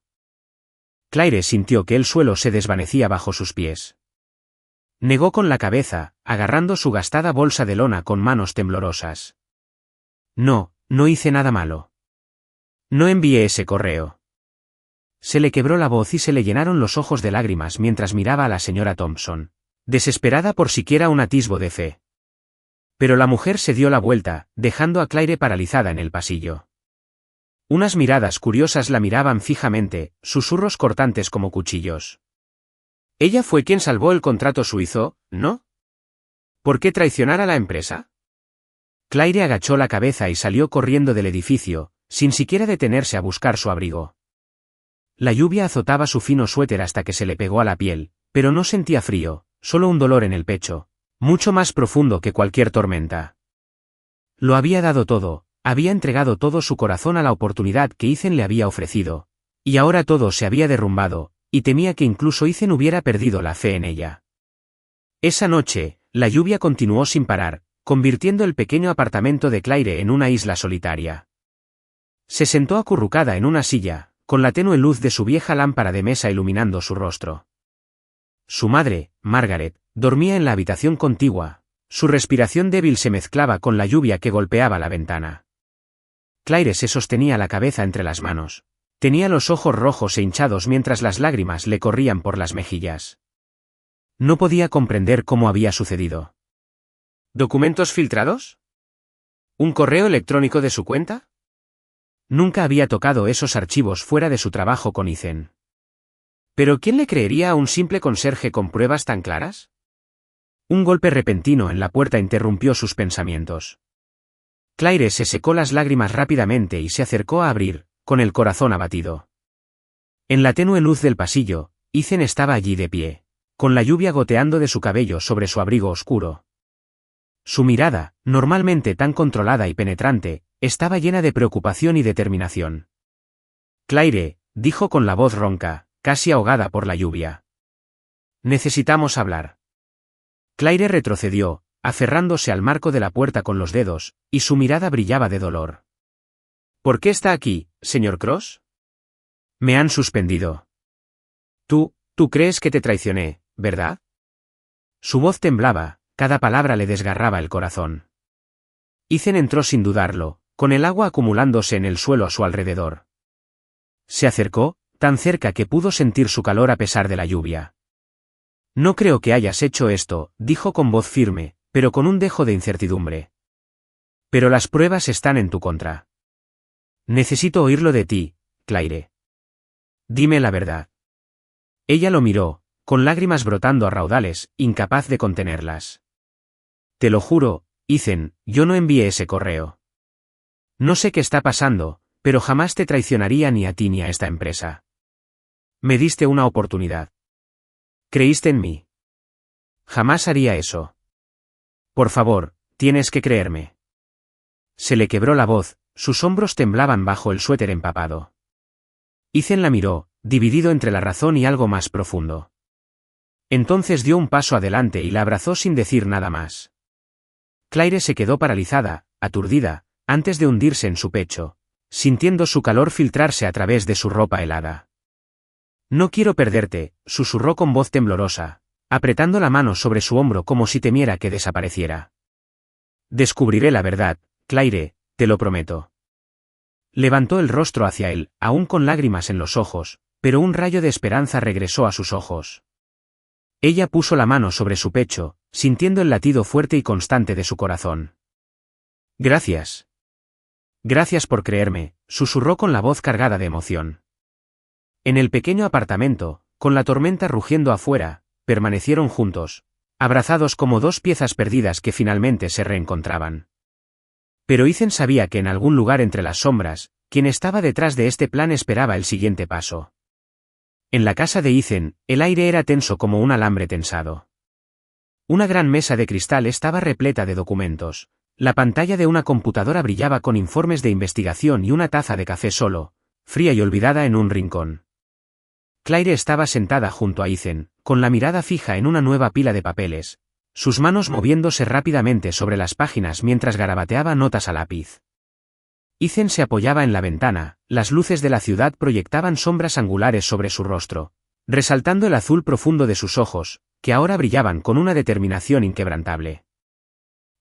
Claire sintió que el suelo se desvanecía bajo sus pies. Negó con la cabeza, agarrando su gastada bolsa de lona con manos temblorosas. No, no hice nada malo. No envié ese correo. Se le quebró la voz y se le llenaron los ojos de lágrimas mientras miraba a la señora Thompson, desesperada por siquiera un atisbo de fe. Pero la mujer se dio la vuelta, dejando a Claire paralizada en el pasillo. Unas miradas curiosas la miraban fijamente, susurros cortantes como cuchillos. Ella fue quien salvó el contrato suizo, ¿no? ¿Por qué traicionar a la empresa? Claire agachó la cabeza y salió corriendo del edificio, sin siquiera detenerse a buscar su abrigo. La lluvia azotaba su fino suéter hasta que se le pegó a la piel, pero no sentía frío, solo un dolor en el pecho, mucho más profundo que cualquier tormenta. Lo había dado todo, había entregado todo su corazón a la oportunidad que Ethan le había ofrecido, y ahora todo se había derrumbado, y temía que incluso Ethan hubiera perdido la fe en ella. Esa noche, la lluvia continuó sin parar, convirtiendo el pequeño apartamento de Claire en una isla solitaria. Se sentó acurrucada en una silla, con la tenue luz de su vieja lámpara de mesa iluminando su rostro. Su madre, Margaret, Dormía en la habitación contigua. Su respiración débil se mezclaba con la lluvia que golpeaba la ventana. Claire se sostenía la cabeza entre las manos. Tenía los ojos rojos e hinchados mientras las lágrimas le corrían por las mejillas. No podía comprender cómo había sucedido. ¿Documentos filtrados? ¿Un correo electrónico de su cuenta? Nunca había tocado esos archivos fuera de su trabajo con Ethan. ¿Pero quién le creería a un simple conserje con pruebas tan claras? Un golpe repentino en la puerta interrumpió sus pensamientos. Claire se secó las lágrimas rápidamente y se acercó a abrir, con el corazón abatido. En la tenue luz del pasillo, Ethan estaba allí de pie, con la lluvia goteando de su cabello sobre su abrigo oscuro. Su mirada, normalmente tan controlada y penetrante, estaba llena de preocupación y determinación. Claire, dijo con la voz ronca, casi ahogada por la lluvia. Necesitamos hablar. Claire retrocedió, aferrándose al marco de la puerta con los dedos, y su mirada brillaba de dolor. ¿Por qué está aquí, señor Cross? Me han suspendido. Tú crees que te traicioné, ¿verdad? Su voz temblaba, cada palabra le desgarraba el corazón. Ethan entró sin dudarlo, con el agua acumulándose en el suelo a su alrededor. Se acercó, tan cerca que pudo sentir su calor a pesar de la lluvia. No creo que hayas hecho esto, dijo con voz firme, pero con un dejo de incertidumbre. Pero las pruebas están en tu contra. Necesito oírlo de ti, Claire. Dime la verdad. Ella lo miró, con lágrimas brotando a raudales, incapaz de contenerlas. Te lo juro, Ethan, yo no envié ese correo. No sé qué está pasando, pero jamás te traicionaría ni a ti ni a esta empresa. Me diste una oportunidad. Creíste en mí. Jamás haría eso. Por favor, tienes que creerme. Se le quebró la voz, sus hombros temblaban bajo el suéter empapado. Ethan la miró, dividido entre la razón y algo más profundo. Entonces dio un paso adelante y la abrazó sin decir nada más. Claire se quedó paralizada, aturdida, antes de hundirse en su pecho, sintiendo su calor filtrarse a través de su ropa helada. No quiero perderte, susurró con voz temblorosa, apretando la mano sobre su hombro como si temiera que desapareciera. Descubriré la verdad, Claire, te lo prometo. Levantó el rostro hacia él, aún con lágrimas en los ojos, pero un rayo de esperanza regresó a sus ojos. Ella puso la mano sobre su pecho, sintiendo el latido fuerte y constante de su corazón. Gracias. Gracias por creerme, susurró con la voz cargada de emoción. En el pequeño apartamento, con la tormenta rugiendo afuera, permanecieron juntos, abrazados como dos piezas perdidas que finalmente se reencontraban. Pero Ethan sabía que en algún lugar entre las sombras, quien estaba detrás de este plan esperaba el siguiente paso. En la casa de Ethan, el aire era tenso como un alambre tensado. Una gran mesa de cristal estaba repleta de documentos. La pantalla de una computadora brillaba con informes de investigación y una taza de café solo, fría y olvidada en un rincón. Claire estaba sentada junto a Ethan, con la mirada fija en una nueva pila de papeles, sus manos moviéndose rápidamente sobre las páginas mientras garabateaba notas a lápiz. Ethan se apoyaba en la ventana, las luces de la ciudad proyectaban sombras angulares sobre su rostro, resaltando el azul profundo de sus ojos, que ahora brillaban con una determinación inquebrantable.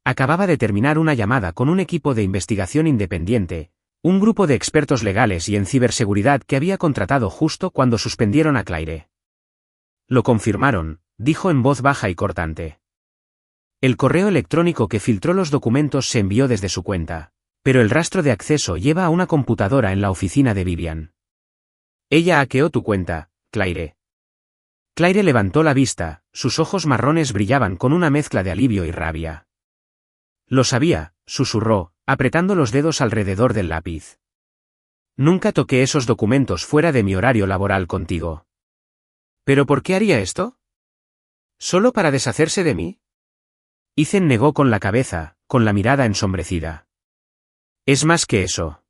Acababa de terminar una llamada con un equipo de investigación independiente, un grupo de expertos legales y en ciberseguridad que había contratado justo cuando suspendieron a Claire. Lo confirmaron, dijo en voz baja y cortante. El correo electrónico que filtró los documentos se envió desde su cuenta, pero el rastro de acceso lleva a una computadora en la oficina de Vivian. Ella hackeó tu cuenta, Claire. Claire levantó la vista, sus ojos marrones brillaban con una mezcla de alivio y rabia. Lo sabía, susurró, apretando los dedos alrededor del lápiz. Nunca toqué esos documentos fuera de mi horario laboral contigo. ¿Pero por qué haría esto? ¿Solo para deshacerse de mí? Ethan negó con la cabeza, con la mirada ensombrecida. Es más que eso.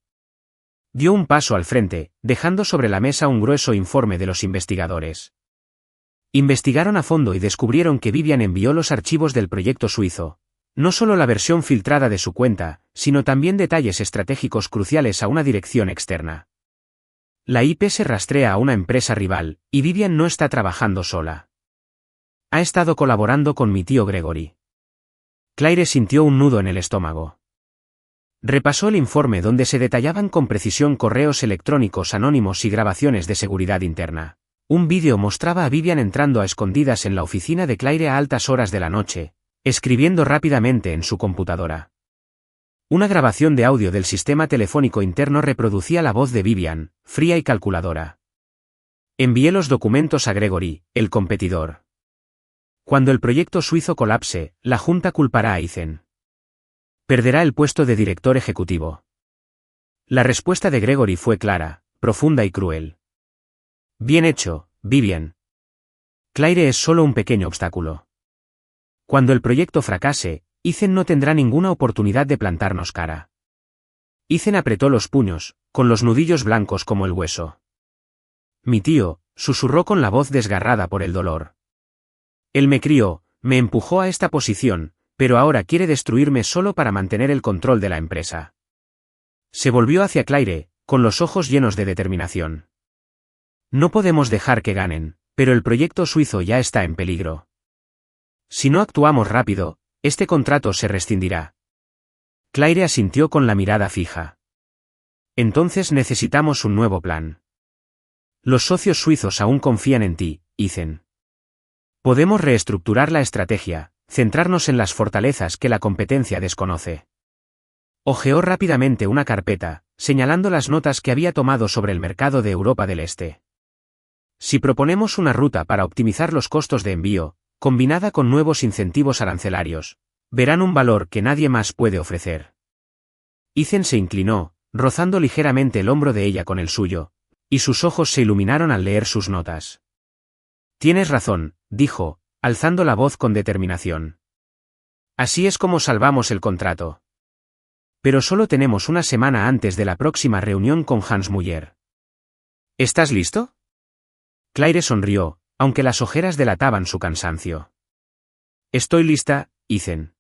Dio un paso al frente, dejando sobre la mesa un grueso informe de los investigadores. Investigaron a fondo y descubrieron que Vivian envió los archivos del proyecto suizo, no solo la versión filtrada de su cuenta, sino también detalles estratégicos cruciales a una dirección externa. La IP se rastrea a una empresa rival, y Vivian no está trabajando sola. Ha estado colaborando con mi tío Gregory. Claire sintió un nudo en el estómago. Repasó el informe donde se detallaban con precisión correos electrónicos anónimos y grabaciones de seguridad interna. Un vídeo mostraba a Vivian entrando a escondidas en la oficina de Claire a altas horas de la noche, escribiendo rápidamente en su computadora. Una grabación de audio del sistema telefónico interno reproducía la voz de Vivian, fría y calculadora. Envié los documentos a Gregory, el competidor. Cuando el proyecto suizo colapse, la Junta culpará a Ethan. Perderá el puesto de director ejecutivo. La respuesta de Gregory fue clara, profunda y cruel. Bien hecho, Vivian. Claire es solo un pequeño obstáculo. Cuando el proyecto fracase, Ethan no tendrá ninguna oportunidad de plantarnos cara. Ethan apretó los puños, con los nudillos blancos como el hueso. Mi tío, susurró con la voz desgarrada por el dolor. Él me crió, me empujó a esta posición, pero ahora quiere destruirme solo para mantener el control de la empresa. Se volvió hacia Claire, con los ojos llenos de determinación. No podemos dejar que ganen, pero el proyecto suizo ya está en peligro. Si no actuamos rápido, este contrato se rescindirá. Claire asintió con la mirada fija. Entonces necesitamos un nuevo plan. Los socios suizos aún confían en ti, Ethan. Podemos reestructurar la estrategia, centrarnos en las fortalezas que la competencia desconoce. Hojeó rápidamente una carpeta, señalando las notas que había tomado sobre el mercado de Europa del Este. Si proponemos una ruta para optimizar los costos de envío, combinada con nuevos incentivos arancelarios, verán un valor que nadie más puede ofrecer. Ethan se inclinó, rozando ligeramente el hombro de ella con el suyo, y sus ojos se iluminaron al leer sus notas. Tienes razón, dijo, alzando la voz con determinación. Así es como salvamos el contrato. Pero solo tenemos una semana antes de la próxima reunión con Hans Müller. ¿Estás listo? Claire sonrió, aunque las ojeras delataban su cansancio. Estoy lista, Ethan.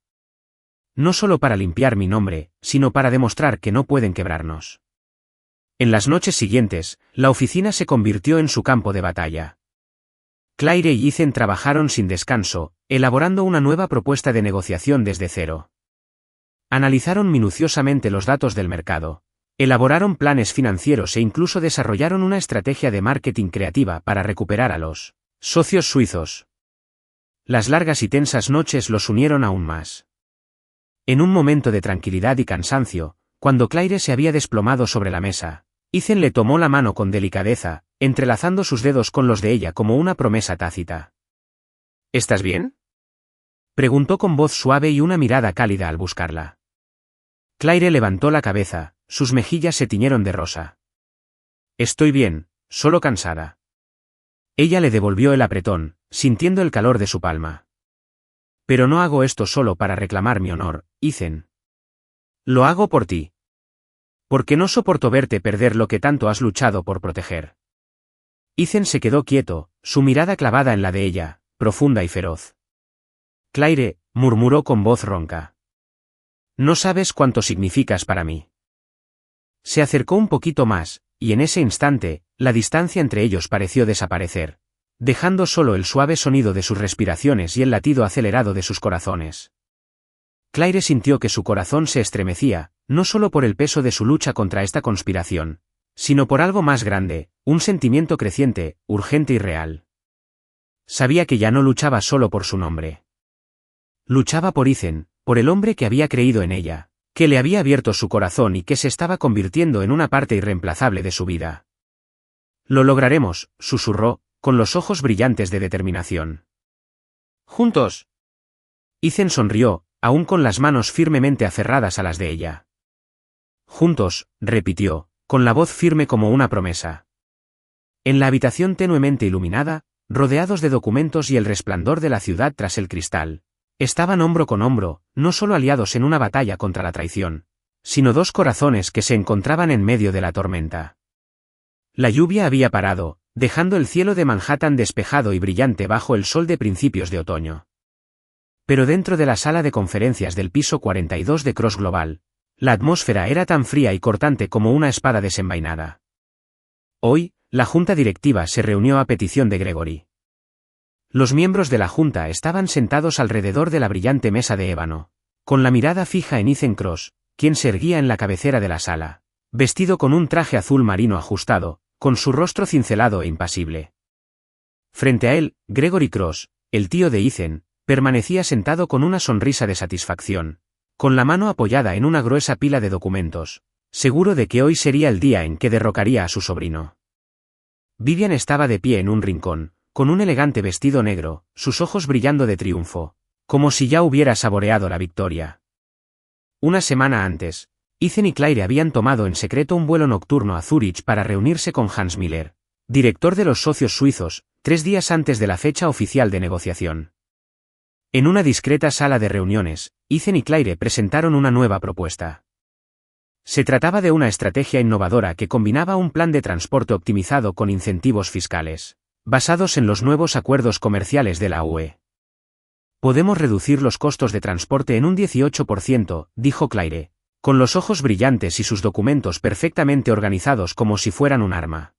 No solo para limpiar mi nombre, sino para demostrar que no pueden quebrarnos. En las noches siguientes, la oficina se convirtió en su campo de batalla. Claire y Ethan trabajaron sin descanso, elaborando una nueva propuesta de negociación desde cero. Analizaron minuciosamente los datos del mercado, elaboraron planes financieros e incluso desarrollaron una estrategia de marketing creativa para recuperar a los socios suizos. Las largas y tensas noches los unieron aún más. En un momento de tranquilidad y cansancio, cuando Claire se había desplomado sobre la mesa, Ethan le tomó la mano con delicadeza, entrelazando sus dedos con los de ella como una promesa tácita. ¿Estás bien?, preguntó con voz suave y una mirada cálida al buscarla. Claire levantó la cabeza, sus mejillas se tiñeron de rosa. Estoy bien, solo cansada. Ella le devolvió el apretón, sintiendo el calor de su palma. Pero no hago esto solo para reclamar mi honor, Ethan. Lo hago por ti. Porque no soporto verte perder lo que tanto has luchado por proteger. Ethan se quedó quieto, su mirada clavada en la de ella, profunda y feroz. Claire, murmuró con voz ronca. No sabes cuánto significas para mí. Se acercó un poquito más, y en ese instante, la distancia entre ellos pareció desaparecer, dejando solo el suave sonido de sus respiraciones y el latido acelerado de sus corazones. Claire sintió que su corazón se estremecía, no solo por el peso de su lucha contra esta conspiración, sino por algo más grande, un sentimiento creciente, urgente y real. Sabía que ya no luchaba solo por su nombre. Luchaba por Ethan, por el hombre que había creído en ella, que le había abierto su corazón y que se estaba convirtiendo en una parte irreemplazable de su vida. Lo lograremos, susurró, con los ojos brillantes de determinación. ¿Juntos? Ethan sonrió, aún con las manos firmemente aferradas a las de ella. Juntos, repitió, con la voz firme como una promesa. En la habitación tenuemente iluminada, rodeados de documentos y el resplandor de la ciudad tras el cristal, estaban hombro con hombro, no solo aliados en una batalla contra la traición, sino dos corazones que se encontraban en medio de la tormenta. La lluvia había parado, dejando el cielo de Manhattan despejado y brillante bajo el sol de principios de otoño. Pero dentro de la sala de conferencias del piso 42 de Cross Global, la atmósfera era tan fría y cortante como una espada desenvainada. Hoy, la junta directiva se reunió a petición de Gregory. Los miembros de la junta estaban sentados alrededor de la brillante mesa de ébano, con la mirada fija en Ethan Cross, quien se erguía en la cabecera de la sala, vestido con un traje azul marino ajustado, con su rostro cincelado e impasible. Frente a él, Gregory Cross, el tío de Ethan, permanecía sentado con una sonrisa de satisfacción, con la mano apoyada en una gruesa pila de documentos, seguro de que hoy sería el día en que derrocaría a su sobrino. Vivian estaba de pie en un rincón, con un elegante vestido negro, sus ojos brillando de triunfo, como si ya hubiera saboreado la victoria. Una semana antes, Ethan y Claire habían tomado en secreto un vuelo nocturno a Zúrich para reunirse con Hans Miller, director de los socios suizos, 3 días antes de la fecha oficial de negociación. En una discreta sala de reuniones, Ethan y Claire presentaron una nueva propuesta. Se trataba de una estrategia innovadora que combinaba un plan de transporte optimizado con incentivos fiscales, basados en los nuevos acuerdos comerciales de la UE. Podemos reducir los costos de transporte en un 18%, dijo Claire, con los ojos brillantes y sus documentos perfectamente organizados como si fueran un arma.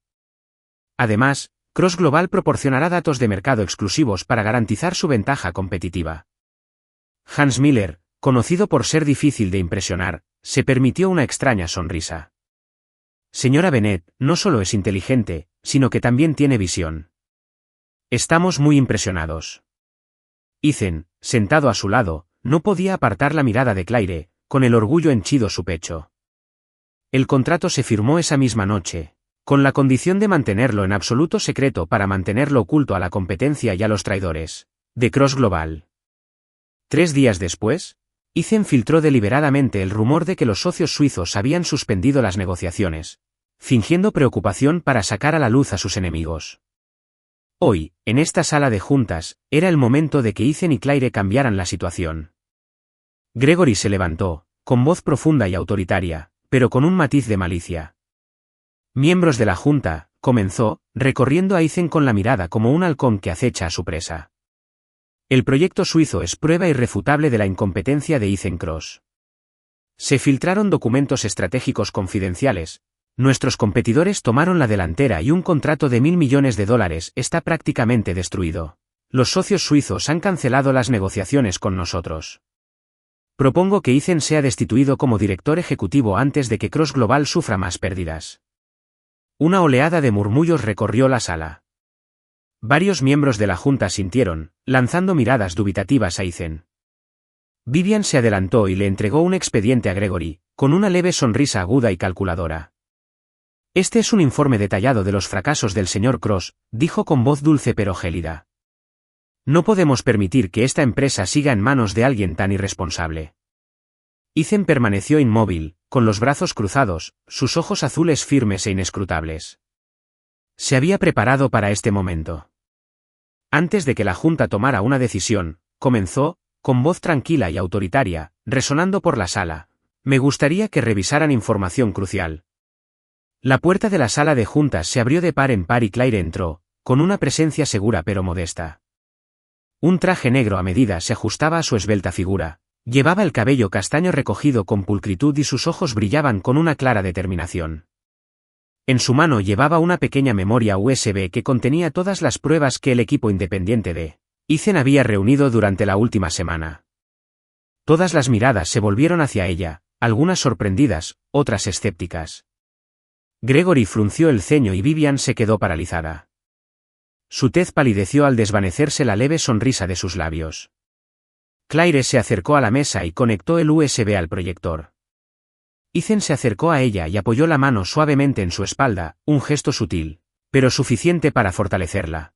Además, Cross Global proporcionará datos de mercado exclusivos para garantizar su ventaja competitiva. Hans Miller, conocido por ser difícil de impresionar, se permitió una extraña sonrisa. Señora Bennett, no solo es inteligente, sino que también tiene visión. Estamos muy impresionados. Ethan, sentado a su lado, no podía apartar la mirada de Claire, con el orgullo henchido su pecho. El contrato se firmó esa misma noche, con la condición de mantenerlo en absoluto secreto para mantenerlo oculto a la competencia y a los traidores de Cross Global. 3 días después, Ethan filtró deliberadamente el rumor de que los socios suizos habían suspendido las negociaciones, fingiendo preocupación para sacar a la luz a sus enemigos. Hoy, en esta sala de juntas, era el momento de que Ethan y Claire cambiaran la situación. Gregory se levantó, con voz profunda y autoritaria, pero con un matiz de malicia. Miembros de la junta, comenzó, recorriendo a Ethan con la mirada como un halcón que acecha a su presa. El proyecto suizo es prueba irrefutable de la incompetencia de Ethan Cross. Se filtraron documentos estratégicos confidenciales, nuestros competidores tomaron la delantera y un contrato de $1.000 millones está prácticamente destruido. Los socios suizos han cancelado las negociaciones con nosotros. Propongo que Ethan sea destituido como director ejecutivo antes de que Cross Global sufra más pérdidas. Una oleada de murmullos recorrió la sala. Varios miembros de la junta sintieron, lanzando miradas dubitativas a Ethan. Vivian se adelantó y le entregó un expediente a Gregory, con una leve sonrisa aguda y calculadora. Este es un informe detallado de los fracasos del señor Cross, dijo con voz dulce pero gélida. No podemos permitir que esta empresa siga en manos de alguien tan irresponsable. Ethan permaneció inmóvil, con los brazos cruzados, sus ojos azules firmes e inescrutables. Se había preparado para este momento. Antes de que la junta tomara una decisión, comenzó, con voz tranquila y autoritaria, resonando por la sala. Me gustaría que revisaran información crucial. La puerta de la sala de juntas se abrió de par en par y Claire entró, con una presencia segura pero modesta. Un traje negro a medida se ajustaba a su esbelta figura. Llevaba el cabello castaño recogido con pulcritud y sus ojos brillaban con una clara determinación. En su mano llevaba una pequeña memoria USB que contenía todas las pruebas que el equipo independiente de Ethan había reunido durante la última semana. Todas las miradas se volvieron hacia ella, algunas sorprendidas, otras escépticas. Gregory frunció el ceño y Vivian se quedó paralizada. Su tez palideció al desvanecerse la leve sonrisa de sus labios. Claire se acercó a la mesa y conectó el USB al proyector. Ethan se acercó a ella y apoyó la mano suavemente en su espalda, un gesto sutil, pero suficiente para fortalecerla.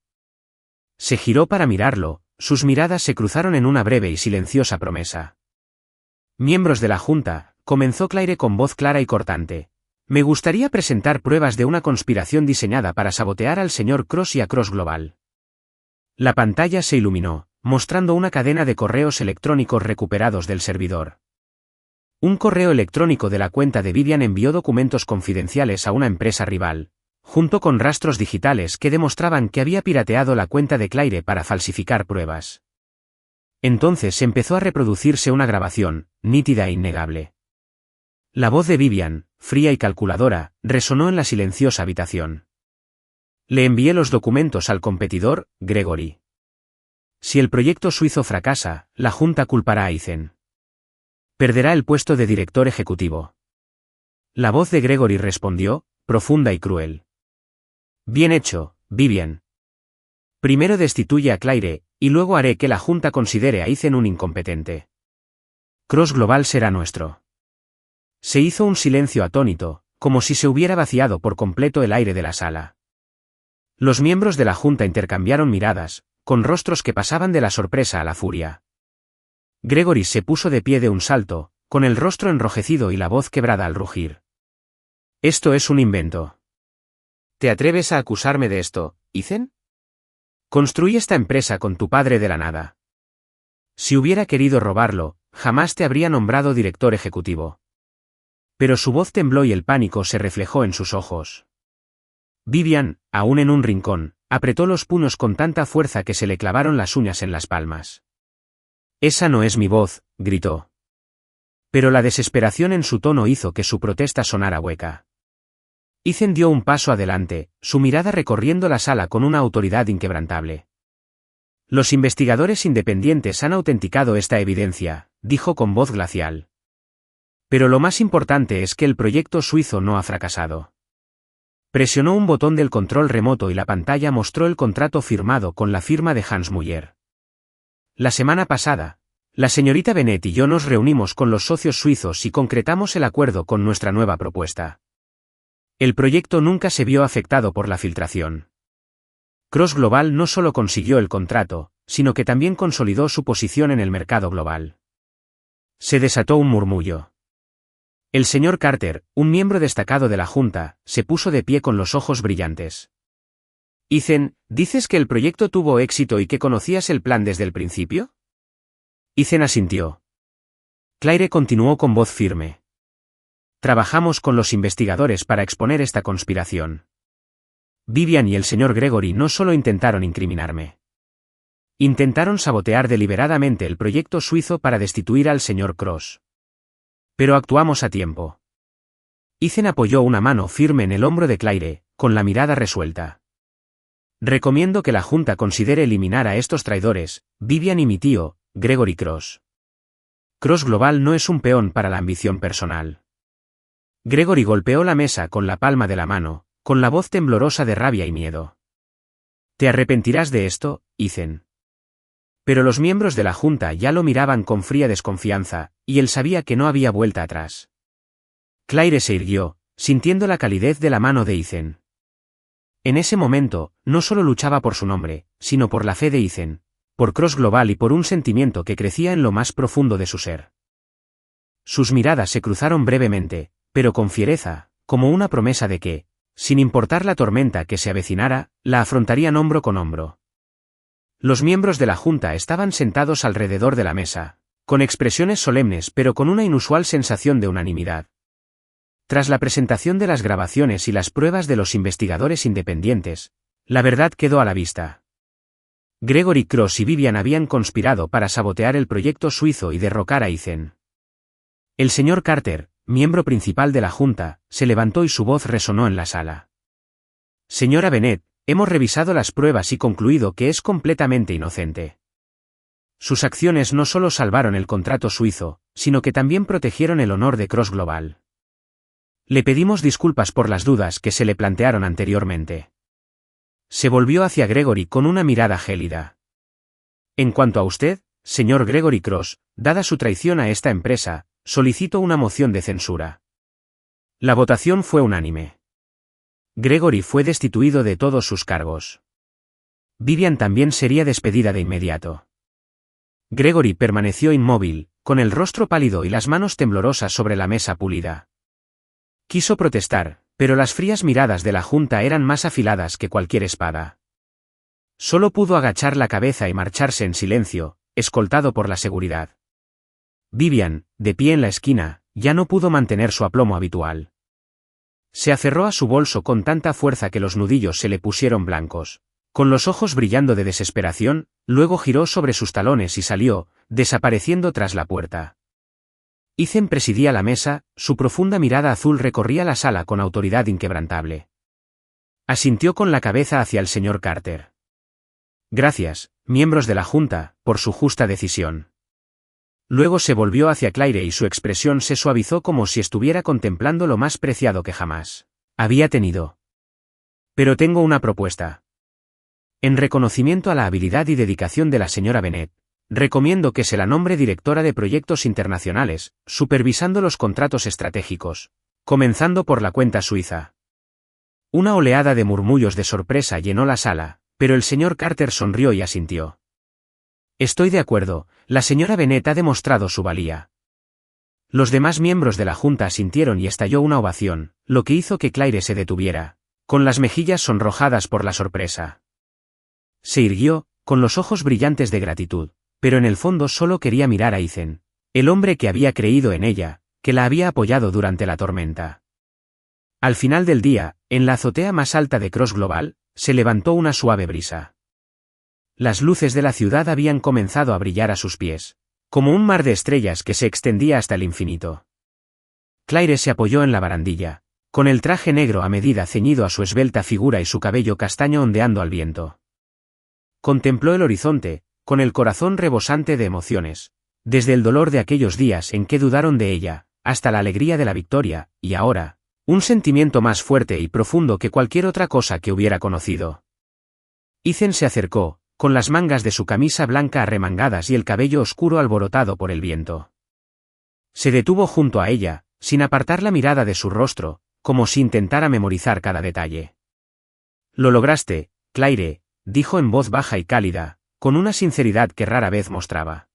Se giró para mirarlo, sus miradas se cruzaron en una breve y silenciosa promesa. Miembros de la junta, comenzó Claire con voz clara y cortante. Me gustaría presentar pruebas de una conspiración diseñada para sabotear al señor Cross y a Cross Global. La pantalla se iluminó, mostrando una cadena de correos electrónicos recuperados del servidor. Un correo electrónico de la cuenta de Vivian envió documentos confidenciales a una empresa rival, junto con rastros digitales que demostraban que había pirateado la cuenta de Claire para falsificar pruebas. Entonces empezó a reproducirse una grabación, nítida e innegable. La voz de Vivian, fría y calculadora, resonó en la silenciosa habitación. Le envié los documentos al competidor, Gregory. Si el proyecto suizo fracasa, la Junta culpará a Ethan. Perderá el puesto de director ejecutivo. La voz de Gregory respondió, profunda y cruel. Bien hecho, Vivian. Primero destituye a Claire, y luego haré que la Junta considere a Ethan un incompetente. Cross Global será nuestro. Se hizo un silencio atónito, como si se hubiera vaciado por completo el aire de la sala. Los miembros de la Junta intercambiaron miradas, con rostros que pasaban de la sorpresa a la furia. Gregory se puso de pie de un salto, con el rostro enrojecido y la voz quebrada al rugir. Esto es un invento. ¿Te atreves a acusarme de esto, Ethan? Construí esta empresa con tu padre de la nada. Si hubiera querido robarlo, jamás te habría nombrado director ejecutivo. Pero su voz tembló y el pánico se reflejó en sus ojos. Vivian, aún en un rincón, apretó los puños con tanta fuerza que se le clavaron las uñas en las palmas. Esa no es mi voz, gritó. Pero la desesperación en su tono hizo que su protesta sonara hueca. Ethan dio un paso adelante, su mirada recorriendo la sala con una autoridad inquebrantable. Los investigadores independientes han autenticado esta evidencia, dijo con voz glacial. Pero lo más importante es que el proyecto suizo no ha fracasado. Presionó un botón del control remoto y la pantalla mostró el contrato firmado con la firma de Hans Muller. La semana pasada, la señorita Bennett y yo nos reunimos con los socios suizos y concretamos el acuerdo con nuestra nueva propuesta. El proyecto nunca se vio afectado por la filtración. Cross Global no solo consiguió el contrato, sino que también consolidó su posición en el mercado global. Se desató un murmullo. El señor Carter, un miembro destacado de la Junta, se puso de pie con los ojos brillantes. Ethan, ¿dices que el proyecto tuvo éxito y que conocías el plan desde el principio? Ethan asintió. Claire continuó con voz firme. Trabajamos con los investigadores para exponer esta conspiración. Vivian y el señor Gregory no solo intentaron incriminarme. Intentaron sabotear deliberadamente el proyecto suizo para destituir al señor Cross. Pero actuamos a tiempo. Ethan apoyó una mano firme en el hombro de Claire, con la mirada resuelta. Recomiendo que la Junta considere eliminar a estos traidores, Vivian y mi tío, Gregory Cross. Cross Global no es un peón para la ambición personal. Gregory golpeó la mesa con la palma de la mano, con la voz temblorosa de rabia y miedo. Te arrepentirás de esto, Ethan. Pero los miembros de la Junta ya lo miraban con fría desconfianza, y él sabía que no había vuelta atrás. Claire se irguió, sintiendo la calidez de la mano de Ethan. En ese momento, no solo luchaba por su nombre, sino por la fe de Ethan, por Cross Global y por un sentimiento que crecía en lo más profundo de su ser. Sus miradas se cruzaron brevemente, pero con fiereza, como una promesa de que, sin importar la tormenta que se avecinara, la afrontarían hombro con hombro. Los miembros de la Junta estaban sentados alrededor de la mesa, con expresiones solemnes pero con una inusual sensación de unanimidad. Tras la presentación de las grabaciones y las pruebas de los investigadores independientes, la verdad quedó a la vista. Gregory Cross y Vivian habían conspirado para sabotear el proyecto suizo y derrocar a Ethan. El señor Carter, miembro principal de la Junta, se levantó y su voz resonó en la sala. Señora Bennett, hemos revisado las pruebas y concluido que es completamente inocente. Sus acciones no solo salvaron el contrato suizo, sino que también protegieron el honor de Cross Global. Le pedimos disculpas por las dudas que se le plantearon anteriormente. Se volvió hacia Gregory con una mirada gélida. En cuanto a usted, señor Gregory Cross, dada su traición a esta empresa, solicito una moción de censura. La votación fue unánime. Gregory fue destituido de todos sus cargos. Vivian también sería despedida de inmediato. Gregory permaneció inmóvil, con el rostro pálido y las manos temblorosas sobre la mesa pulida. Quiso protestar, pero las frías miradas de la Junta eran más afiladas que cualquier espada. Solo pudo agachar la cabeza y marcharse en silencio, escoltado por la seguridad. Vivian, de pie en la esquina, ya no pudo mantener su aplomo habitual. Se aferró a su bolso con tanta fuerza que los nudillos se le pusieron blancos. Con los ojos brillando de desesperación, luego giró sobre sus talones y salió, desapareciendo tras la puerta. Ethan presidía la mesa, su profunda mirada azul recorría la sala con autoridad inquebrantable. Asintió con la cabeza hacia el señor Carter. Gracias, miembros de la Junta, por su justa decisión. Luego se volvió hacia Claire y su expresión se suavizó como si estuviera contemplando lo más preciado que jamás había tenido. Pero tengo una propuesta. En reconocimiento a la habilidad y dedicación de la señora Bennet, recomiendo que se la nombre directora de proyectos internacionales, supervisando los contratos estratégicos, comenzando por la cuenta suiza. Una oleada de murmullos de sorpresa llenó la sala, pero el señor Carter sonrió y asintió. Estoy de acuerdo, la señora Bennet ha demostrado su valía. Los demás miembros de la Junta asintieron y estalló una ovación, lo que hizo que Claire se detuviera, con las mejillas sonrojadas por la sorpresa. Se irguió, con los ojos brillantes de gratitud, pero en el fondo solo quería mirar a Ethan, el hombre que había creído en ella, que la había apoyado durante la tormenta. Al final del día, en la azotea más alta de Cross Global, se levantó una suave brisa. Las luces de la ciudad habían comenzado a brillar a sus pies, como un mar de estrellas que se extendía hasta el infinito. Claire se apoyó en la barandilla, con el traje negro a medida ceñido a su esbelta figura y su cabello castaño ondeando al viento. Contempló el horizonte, con el corazón rebosante de emociones, desde el dolor de aquellos días en que dudaron de ella, hasta la alegría de la victoria, y ahora, un sentimiento más fuerte y profundo que cualquier otra cosa que hubiera conocido. Ethan se acercó, con las mangas de su camisa blanca arremangadas y el cabello oscuro alborotado por el viento. Se detuvo junto a ella, sin apartar la mirada de su rostro, como si intentara memorizar cada detalle. Lo lograste, Claire, dijo en voz baja y cálida, con una sinceridad que rara vez mostraba.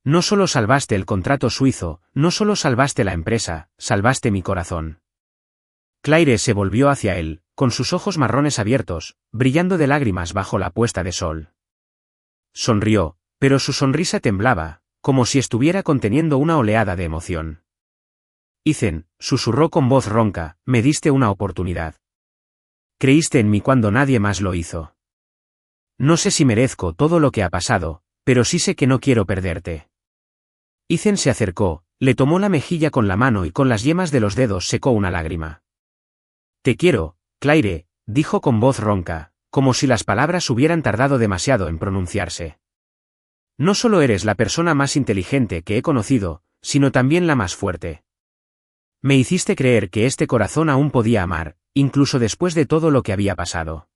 No solo salvaste el contrato suizo, no solo salvaste la empresa, salvaste mi corazón. Claire se volvió hacia él, con sus ojos marrones abiertos, brillando de lágrimas bajo la puesta de sol. Sonrió, pero su sonrisa temblaba, como si estuviera conteniendo una oleada de emoción. Ethan, susurró con voz ronca, me diste una oportunidad. Creíste en mí cuando nadie más lo hizo. No sé si merezco todo lo que ha pasado, pero sí sé que no quiero perderte. Ethan se acercó, le tomó la mejilla con la mano y con las yemas de los dedos secó una lágrima. Te quiero, Claire, dijo con voz ronca, como si las palabras hubieran tardado demasiado en pronunciarse. No solo eres la persona más inteligente que he conocido, sino también la más fuerte. Me hiciste creer que este corazón aún podía amar, incluso después de todo lo que había pasado.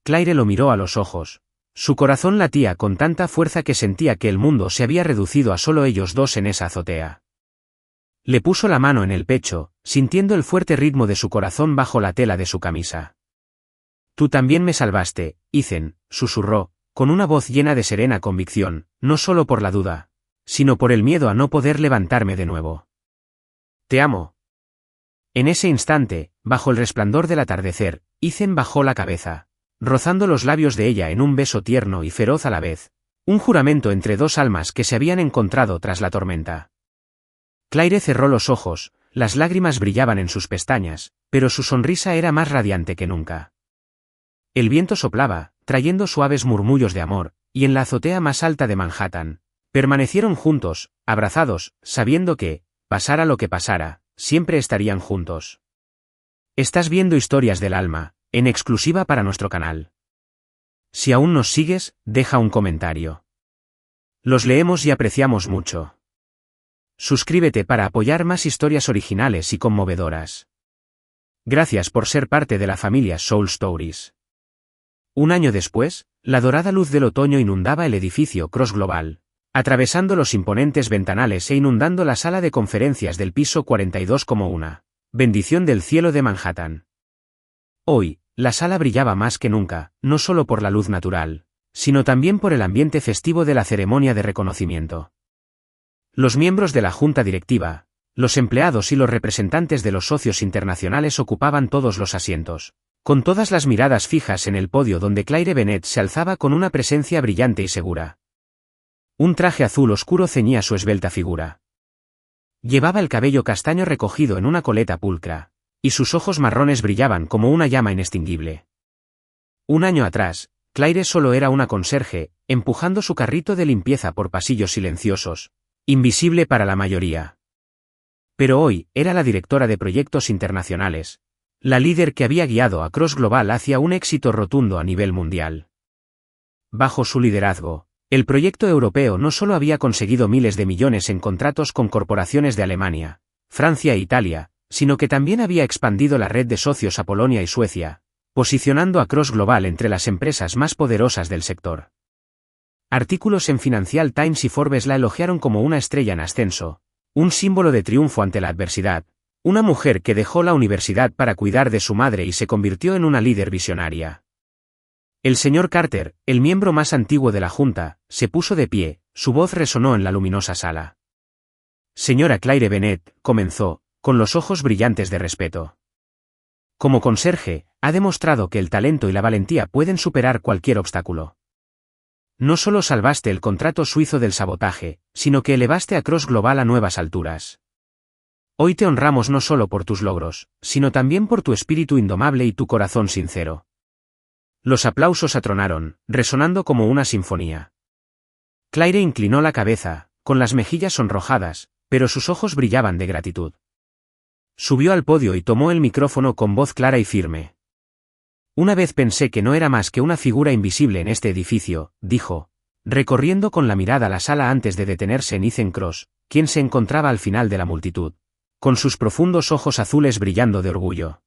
Claire lo miró a los ojos. Su corazón latía con tanta fuerza que sentía que el mundo se había reducido a solo ellos dos en esa azotea. Le puso la mano en el pecho, sintiendo el fuerte ritmo de su corazón bajo la tela de su camisa. Tú también me salvaste, Ethan, susurró, con una voz llena de serena convicción, no solo por la duda, sino por el miedo a no poder levantarme de nuevo. Te amo. En ese instante, bajo el resplandor del atardecer, Ethan bajó la cabeza, rozando los labios de ella en un beso tierno y feroz a la vez, un juramento entre dos almas que se habían encontrado tras la tormenta. Claire cerró los ojos, las lágrimas brillaban en sus pestañas, pero su sonrisa era más radiante que nunca. El viento soplaba, trayendo suaves murmullos de amor, y en la azotea más alta de Manhattan, permanecieron juntos, abrazados, sabiendo que, pasara lo que pasara, siempre estarían juntos. Estás viendo Historias del Alma, en exclusiva para nuestro canal. Si aún nos sigues, deja un comentario. Los leemos y apreciamos mucho. Suscríbete para apoyar más historias originales y conmovedoras. Gracias por ser parte de la familia Soul Stories. Un año después, la dorada luz del otoño inundaba el edificio Cross Global, atravesando los imponentes ventanales e inundando la sala de conferencias del piso 42 como una bendición del cielo de Manhattan. Hoy, la sala brillaba más que nunca, no solo por la luz natural, sino también por el ambiente festivo de la ceremonia de reconocimiento. Los miembros de la junta directiva, los empleados y los representantes de los socios internacionales ocupaban todos los asientos, con todas las miradas fijas en el podio donde Claire Bennet se alzaba con una presencia brillante y segura. Un traje azul oscuro ceñía su esbelta figura. Llevaba el cabello castaño recogido en una coleta pulcra, y sus ojos marrones brillaban como una llama inextinguible. Un año atrás, Claire solo era una conserje, empujando su carrito de limpieza por pasillos silenciosos, invisible para la mayoría. Pero hoy, era la directora de proyectos internacionales, la líder que había guiado a Cross Global hacia un éxito rotundo a nivel mundial. bajo su liderazgo, el proyecto europeo no solo había conseguido miles de millones en contratos con corporaciones de Alemania, Francia e Italia, sino que también había expandido la red de socios a Polonia y Suecia, posicionando a Cross Global entre las empresas más poderosas del sector. Artículos en Financial Times y Forbes la elogiaron como una estrella en ascenso, un símbolo de triunfo ante la adversidad, una mujer que dejó la universidad para cuidar de su madre y se convirtió en una líder visionaria. El señor Carter, el miembro más antiguo de la Junta, se puso de pie, su voz resonó en la luminosa sala. Señora Claire Bennett, comenzó, con los ojos brillantes de respeto. Como conserje, ha demostrado que el talento y la valentía pueden superar cualquier obstáculo. No solo salvaste el contrato suizo del sabotaje, sino que elevaste a Cross Global a nuevas alturas. Hoy te honramos no solo por tus logros, sino también por tu espíritu indomable y tu corazón sincero. Los aplausos atronaron, resonando como una sinfonía. Claire inclinó la cabeza, con las mejillas sonrojadas, pero sus ojos brillaban de gratitud. Subió al podio y tomó el micrófono con voz clara y firme. Una vez pensé que no era más que una figura invisible en este edificio, dijo, recorriendo con la mirada la sala antes de detenerse en Ethan Cross, quien se encontraba al final de la multitud, con sus profundos ojos azules brillando de orgullo.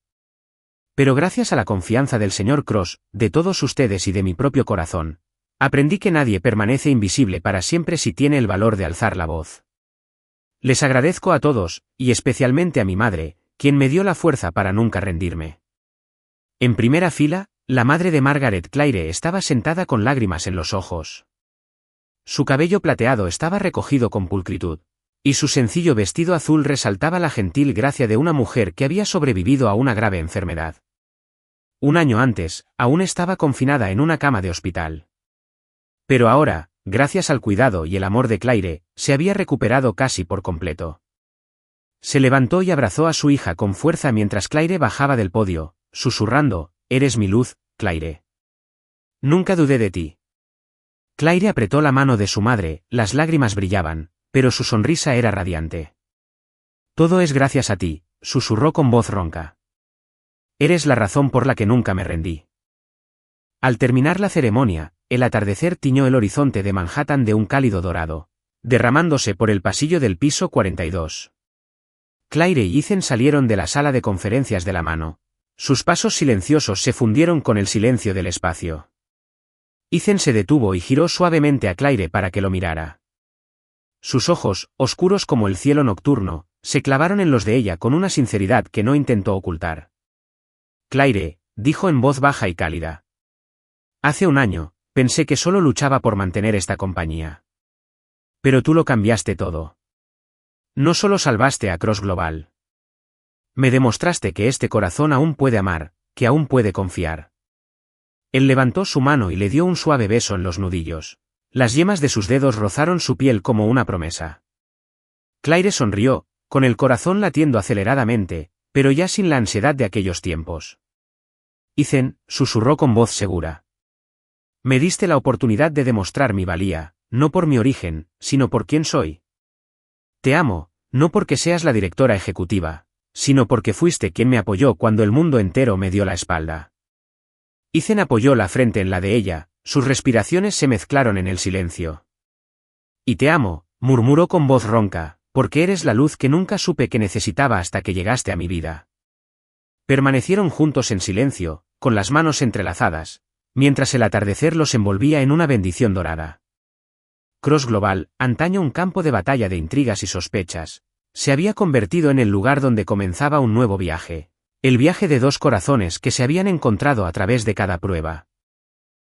Pero gracias a la confianza del señor Cross, de todos ustedes y de mi propio corazón, aprendí que nadie permanece invisible para siempre si tiene el valor de alzar la voz. Les agradezco a todos, y especialmente a mi madre, quien me dio la fuerza para nunca rendirme. En primera fila, la madre de Margaret Claire estaba sentada con lágrimas en los ojos. Su cabello plateado estaba recogido con pulcritud, y su sencillo vestido azul resaltaba la gentil gracia de una mujer que había sobrevivido a una grave enfermedad. Un año antes, aún estaba confinada en una cama de hospital. Pero ahora, gracias al cuidado y el amor de Claire, se había recuperado casi por completo. Se levantó y abrazó a su hija con fuerza mientras Claire bajaba del podio, susurrando, «Eres mi luz, Claire. Nunca dudé de ti». Claire apretó la mano de su madre, las lágrimas brillaban, pero su sonrisa era radiante. «Todo es gracias a ti», susurró con voz ronca. «Eres la razón por la que nunca me rendí». Al terminar la ceremonia, el atardecer tiñó el horizonte de Manhattan de un cálido dorado, derramándose por el pasillo del piso 42. Claire y Ethan salieron de la sala de conferencias de la mano. Sus pasos silenciosos se fundieron con el silencio del espacio. Ethan se detuvo y giró suavemente a Claire para que lo mirara. Sus ojos, oscuros como el cielo nocturno, se clavaron en los de ella con una sinceridad que no intentó ocultar. «Claire», dijo en voz baja y cálida. «Hace un año, pensé que solo luchaba por mantener esta compañía. Pero tú lo cambiaste todo. No solo salvaste a Cross Global. Me demostraste que este corazón aún puede amar, que aún puede confiar». Él levantó su mano y le dio un suave beso en los nudillos. Las yemas de sus dedos rozaron su piel como una promesa. Claire sonrió, con el corazón latiendo aceleradamente, pero ya sin la ansiedad de aquellos tiempos. «Ethan», susurró con voz segura. «Me diste la oportunidad de demostrar mi valía, no por mi origen, sino por quién soy. Te amo, no porque seas la directora ejecutiva, sino porque fuiste quien me apoyó cuando el mundo entero me dio la espalda». Ethan apoyó la frente en la de ella, sus respiraciones se mezclaron en el silencio. «Y te amo», murmuró con voz ronca, «porque eres la luz que nunca supe que necesitaba hasta que llegaste a mi vida». Permanecieron juntos en silencio, con las manos entrelazadas, mientras el atardecer los envolvía en una bendición dorada. Cross Global, antaño un campo de batalla de intrigas y sospechas, se había convertido en el lugar donde comenzaba un nuevo viaje, el viaje de dos corazones que se habían encontrado a través de cada prueba.